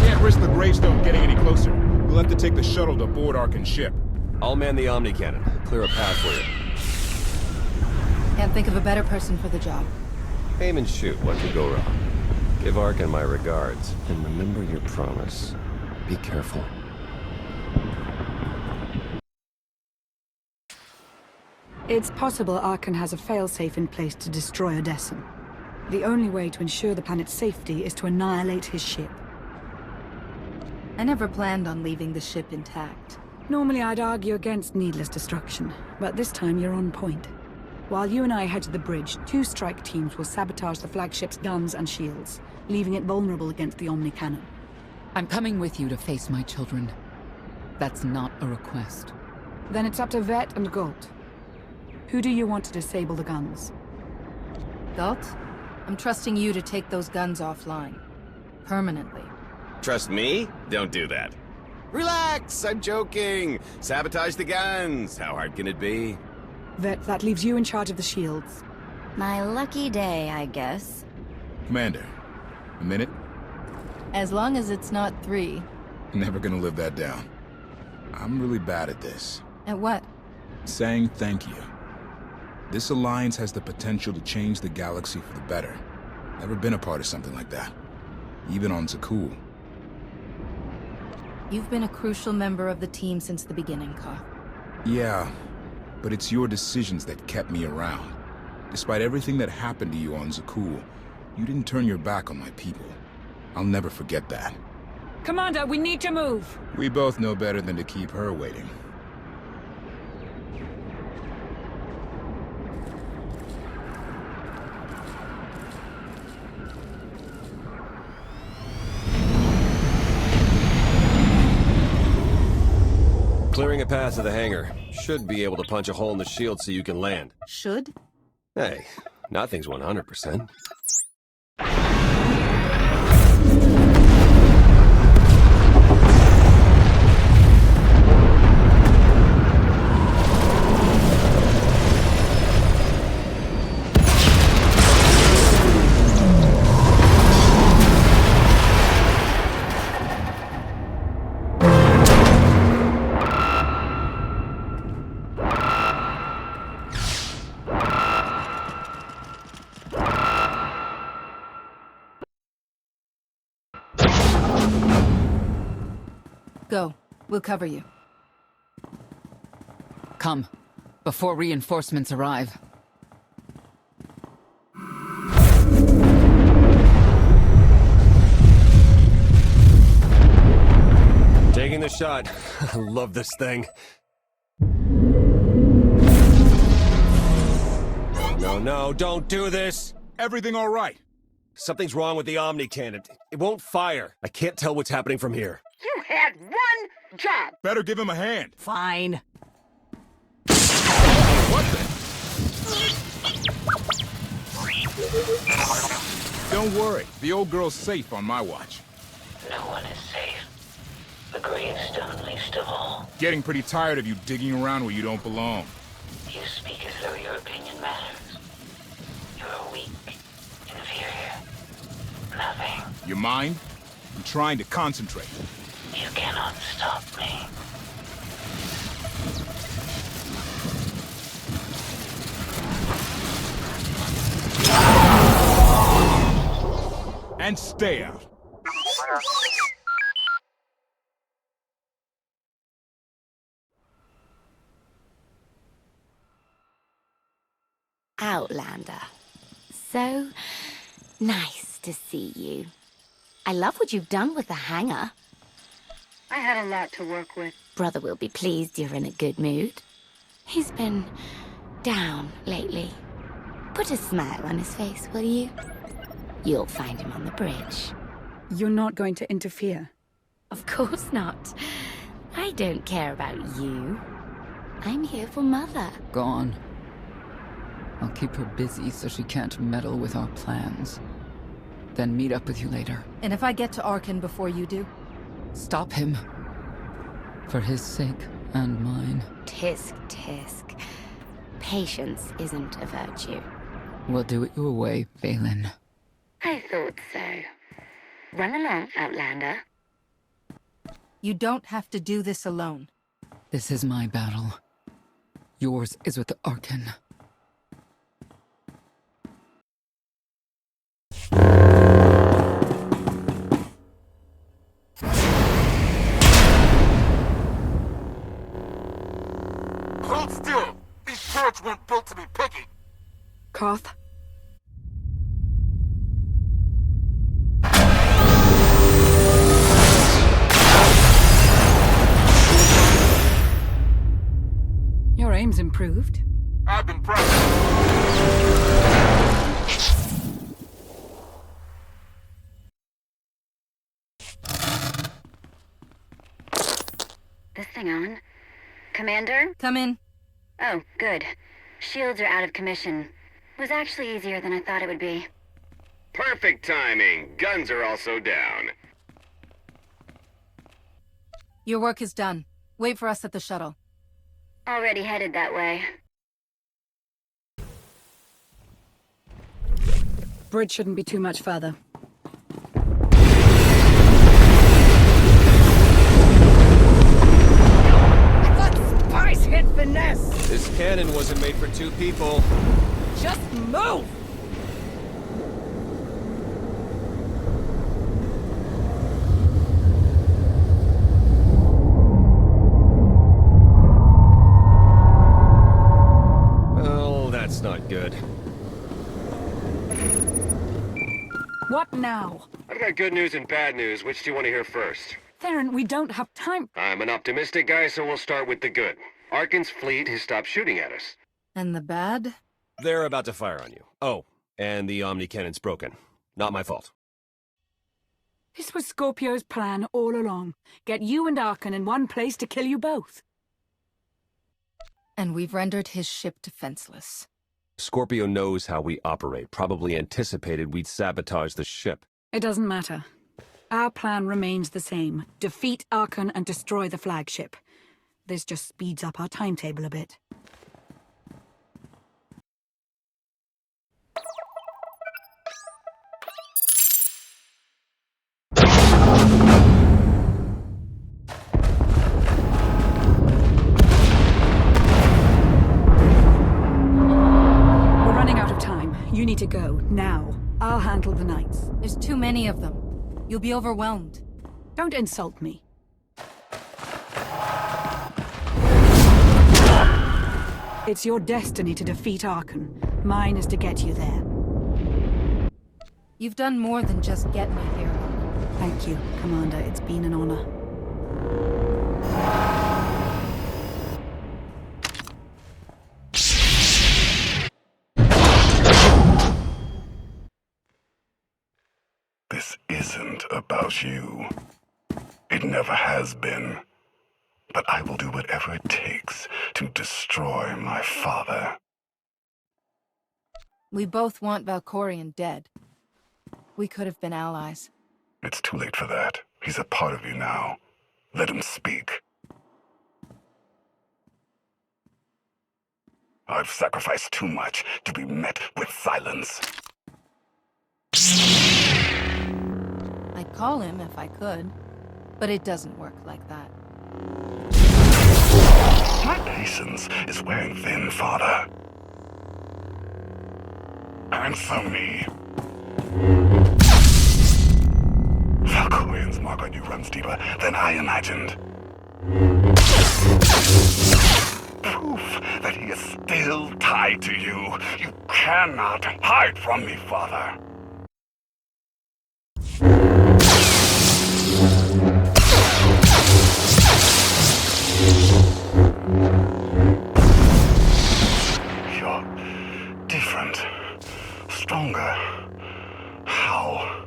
Can't risk the gravestone getting any closer. We'll have to take the shuttle to board Arkan's ship. I'll man the Omni Cannon. Clear a path for you. Can't think of a better person for the job. Aim and shoot. What could go wrong? Give Arkan my regards. And remember your promise. Be careful. It's possible Arkan has a failsafe in place to destroy Odessen. The only way to ensure the planet's safety is to annihilate his ship. I never planned on leaving the ship intact. Normally I'd argue against needless destruction, but this time you're on point. While you and I head to the bridge, 2 strike teams will sabotage the flagship's guns and shields, leaving it vulnerable against the Omni Cannon. I'm coming with you to face my children. That's not a request. Then it's up to Vet and Galt. Who do you want to disable the guns? Galt, I'm trusting you to take those guns offline. Permanently. Trust me? Don't do that. Relax! I'm joking! Sabotage the guns! How hard can it be? That leaves you in charge of the shields. My lucky day, I guess. Commander, a minute? As long as it's not 3. Never gonna live that down. I'm really bad at this. At what? Saying thank you. This alliance has the potential to change the galaxy for the better. Never been a part of something like that. Even on Zakul. You've been a crucial member of the team since the beginning, Koth. Yeah, but it's your decisions that kept me around. Despite everything that happened to you on Zakul, you didn't turn your back on my people. I'll never forget that. Commander, we need to move! We both know better than to keep her waiting. Clearing a path to the hangar. Should be able to punch a hole in the shield so you can land. Should? Hey, nothing's 100%. Go. We'll cover you. Come, before reinforcements arrive. Taking the shot. I love this thing. No, don't do this! Everything all right? Something's wrong with the Omni cannon. It won't fire. I can't tell what's happening from here. You had one job! Better give him a hand. Fine. What the? Don't worry. The old girl's safe on my watch. No one is safe. The gravestone least of all. Getting pretty tired of you digging around where you don't belong. You speak as though your opinion matters. You are weak, inferior, nothing. Your mind? I'm trying to concentrate. You cannot stop me. And stay out. Outlander. So nice to see you. I love what you've done with the hangar. I had a lot to work with. Brother will be pleased you're in a good mood. He's been down lately. Put a smile on his face, will you? You'll find him on the bridge. You're not going to interfere? Of course not. I don't care about you. I'm here for Mother. Gone. I'll keep her busy so she can't meddle with our plans. Then meet up with you later. And if I get to Arkan before you do? Stop him. For his sake and mine. Tisk, tisk. Patience isn't a virtue. We'll do it your way, Valen. I thought so. Run along, Outlander. You don't have to do this alone. This is my battle. Yours is with the Arkan. Hold still! These turrets weren't built to be picky! Koth? Your aim's improved. I've been practicing. This thing on? Commander? Come in. Oh, good. Shields are out of commission. Was actually easier than I thought it would be. Perfect timing. Guns are also down. Your work is done. Wait for us at the shuttle. Already headed that way. bridge shouldn't be too much further. Spice hit finesse! This cannon wasn't made for two people. Just move! Well, that's not good. What now? I've got good news and bad news. Which do you want to hear first? Theron, we don't have time. I'm an optimistic guy, so we'll start with the good. Arkan's fleet has stopped shooting at us. And the bad? They're about to fire on you. Oh, and the Omni cannon's broken. Not my fault. This was Scorpio's plan all along. Get you and Arkan in one place to kill you both. And we've rendered his ship defenseless. Scorpio knows how we operate. Probably anticipated we'd sabotage the ship. It doesn't matter. Our plan remains the same. Defeat Arkan and destroy the flagship. This just speeds up our timetable a bit. We're running out of time. You need to go, now. I'll handle the knights. There's too many of them. You'll be overwhelmed. Don't insult me. It's your destiny to defeat Arkan. Mine is to get you there. You've done more than just get me here. Thank you, Commander. It's been an honor. This isn't about you. It never has been. But I will do whatever it takes to destroy my father. We both want Valkorion dead. We could have been allies. It's too late for that. He's a part of you now. Let him speak. I've sacrificed too much to be met with silence. I'd call him if I could, but it doesn't work like that. My patience is wearing thin, Father. Answer me. Valkorion's mark on you runs deeper than I imagined. Proof that he is still tied to you. You cannot hide from me, Father. You're different. Stronger. How?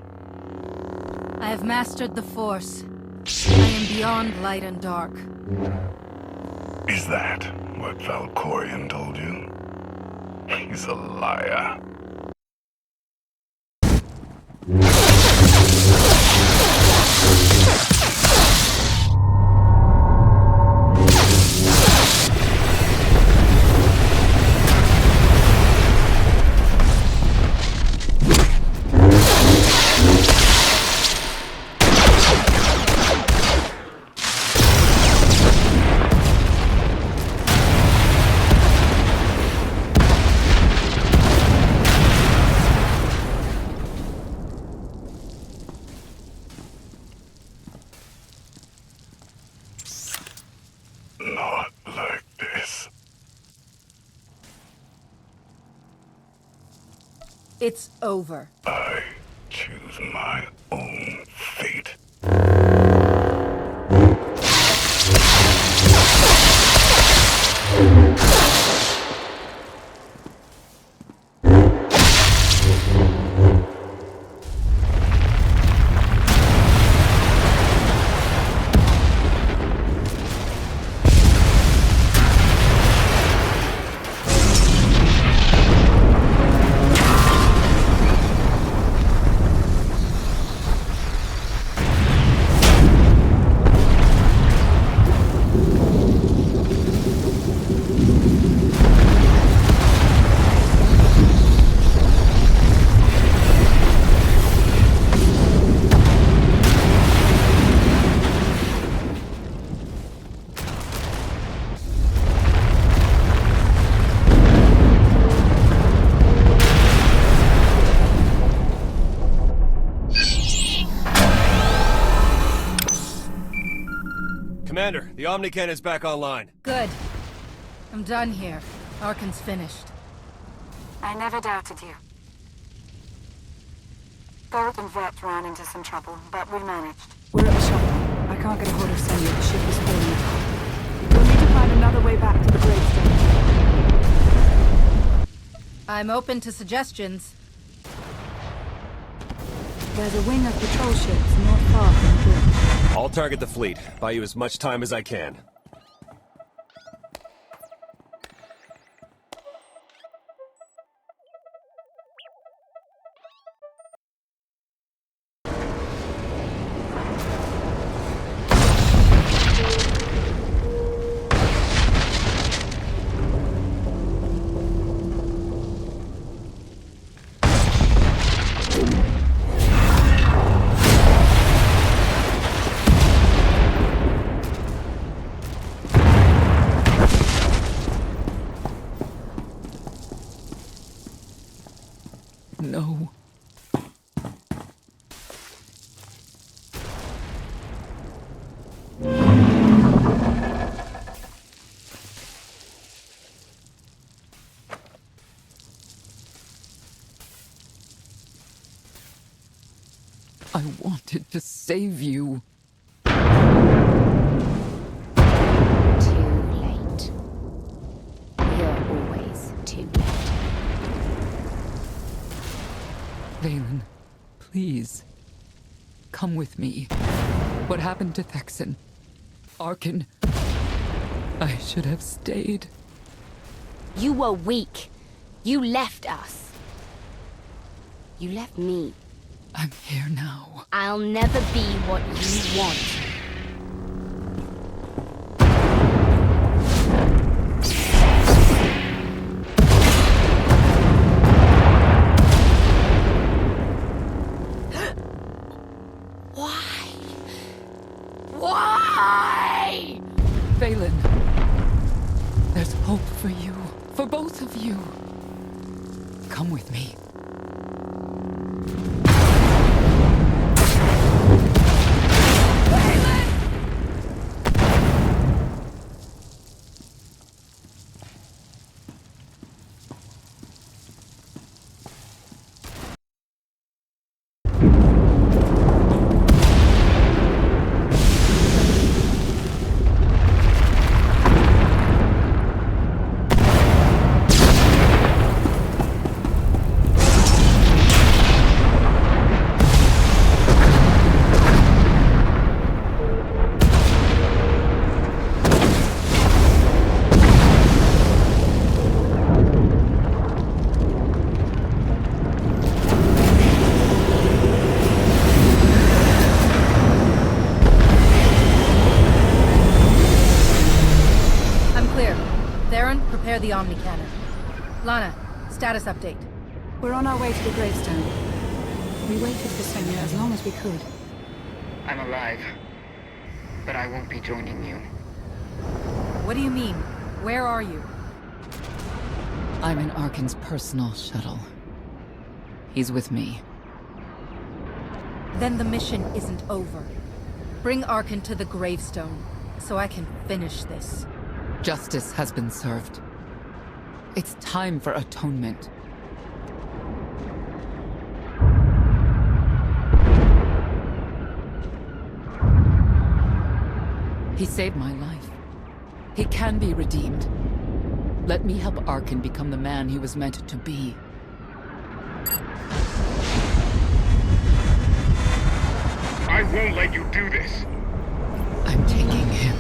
I have mastered the Force. I am beyond light and dark. Is that what Valkorion told you? He's a liar. Not like this. It's over. I choose my own fate. Commander, the Omnican is back online. Good. I'm done here. Arkan's finished. I never doubted you. Garrett and Vet ran into some trouble, but we managed. We're at the shuttle. I can't get a hold of Senya. The ship is falling apart. We'll need to find another way back to the gravestone. I'm open to suggestions. There's a wing of patrol ships not far from the bridge. I'll target the fleet. Buy you as much time as I can. No. I wanted to save you. Too late. You're always too late. Valen, please. Come with me. What happened to Thexan? Arkan. I should have stayed. You were weak. You left us. You left me. I'm here now. I'll never be what you want. Why? Valen, there's hope for you, for both of you. Come with me. Prepare the Omni Cannon. Lana, status update. We're on our way to the gravestone. We waited for Senya as long as we could. I'm alive, but I won't be joining you. What do you mean? Where are you? I'm in Arkan's personal shuttle. He's with me. Then the mission isn't over. Bring Arkan to the gravestone, so I can finish this. Justice has been served. It's time for atonement. He saved my life. He can be redeemed. Let me help Arkan become the man he was meant to be. I won't let you do this. I'm taking him.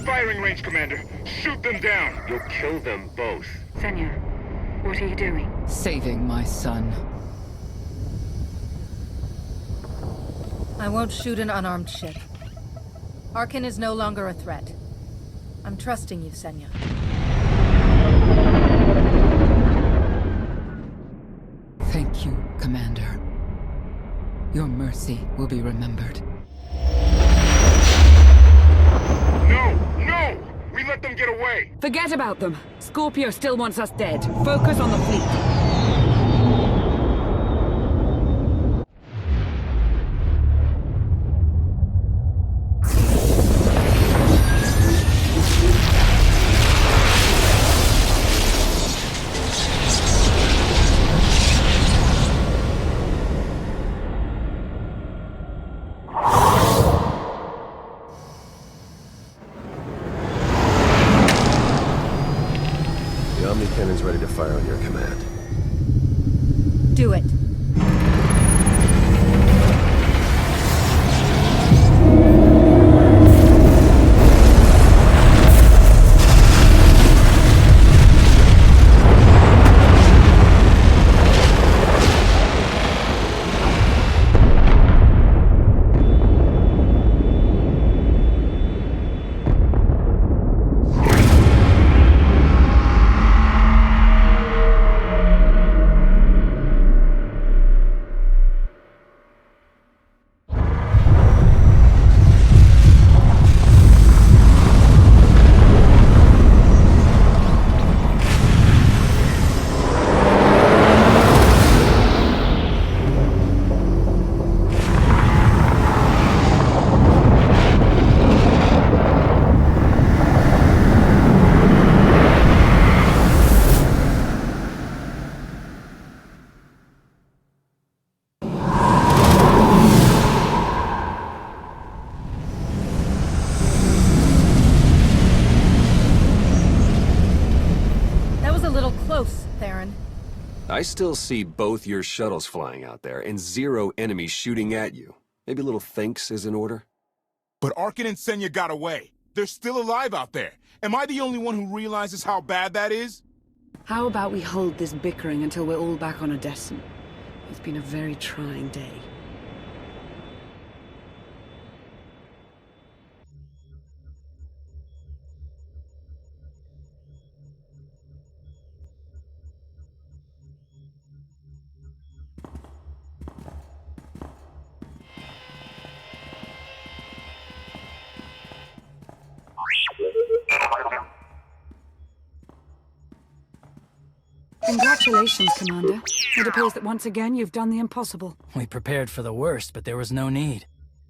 Firing range, Commander. Shoot them down. You'll kill them both. Senya, What are you doing? Saving my son. I won't shoot an unarmed ship. Arkin is no longer a threat. I'm trusting you, Senya. Thank you, Commander. Your mercy will be remembered. No! No! We let them get away! Forget about them. Scorpio still wants us dead. Focus on the fleet. The Omni Cannon's ready to fire on your command. Do it. Close, Theron. I still see both your shuttles flying out there and 0 enemies shooting at you. Maybe a little thanks is in order? But Arkin and Senya got away. They're still alive out there. Am I the only one who realizes how bad that is? How about we hold this bickering until we're all back on Odessen? It's been a very trying day. Congratulations, Commander. It appears that once again you've done the impossible. We prepared for the worst, but there was no need.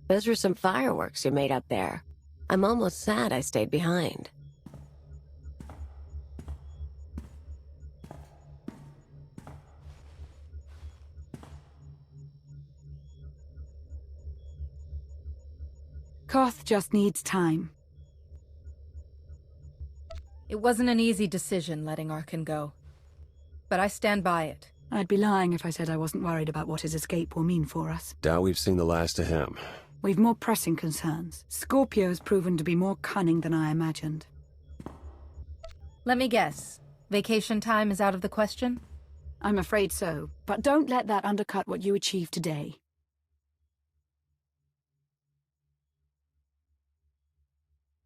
Those were some fireworks you made up there. I'm almost sad I stayed behind. Koth just needs time. It wasn't an easy decision letting Arkin go. But I stand by it. I'd be lying if I said I wasn't worried about what his escape will mean for us. Doubt we've seen the last of him. We've more pressing concerns. Scorpio's proven to be more cunning than I imagined. Let me guess. Vacation time is out of the question? I'm afraid so. But don't let that undercut what you achieved today.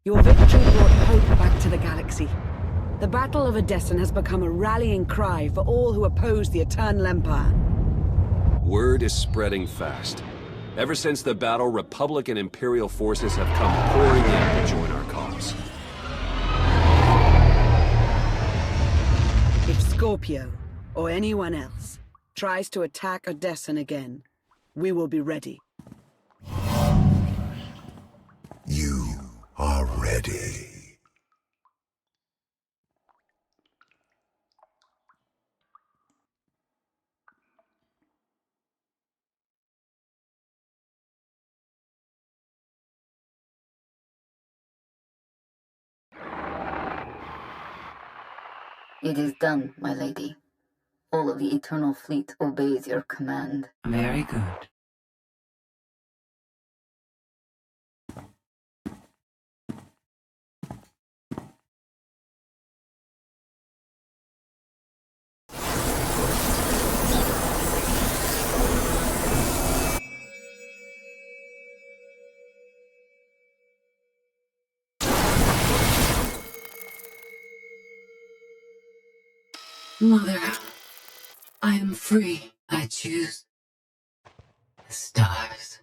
Your victory brought hope back to the galaxy. The Battle of Odessen has become a rallying cry for all who oppose the Eternal Empire. Word is spreading fast. Ever since the battle, Republic and Imperial forces have come pouring in to join our cause. If Scorpio, or anyone else, tries to attack Odessen again, we will be ready. You are ready. It is done, my lady. All of the Eternal Fleet obeys your command. Very good. Mother, I am free. I choose the stars.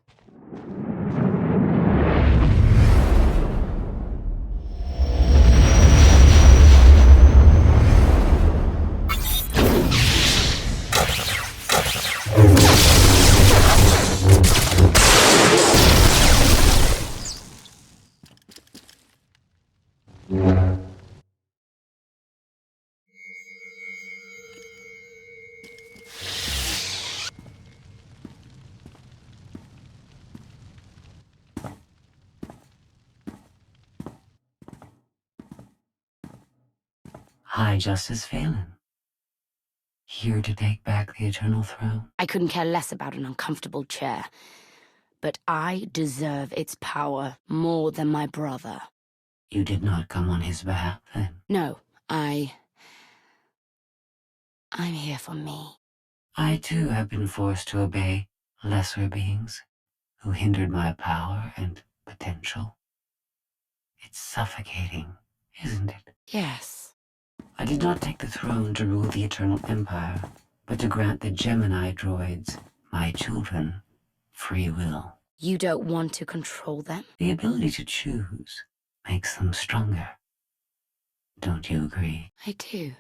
High Justice Phelan, here to take back the Eternal Throne. I couldn't care less about an uncomfortable chair, but I deserve its power more than my brother. You did not come on his behalf, then? No, I'm here for me. I too have been forced to obey lesser beings who hindered my power and potential. It's suffocating, isn't it? Yes. I did not take the throne to rule the Eternal Empire, but to grant the Gemini droids, my children, free will. You don't want to control them? The ability to choose makes them stronger. Don't you agree? I do.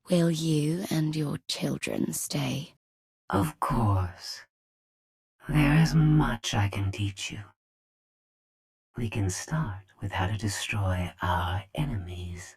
Will you and your children stay? Of course. There is much I can teach you. We can start with how to destroy our enemies.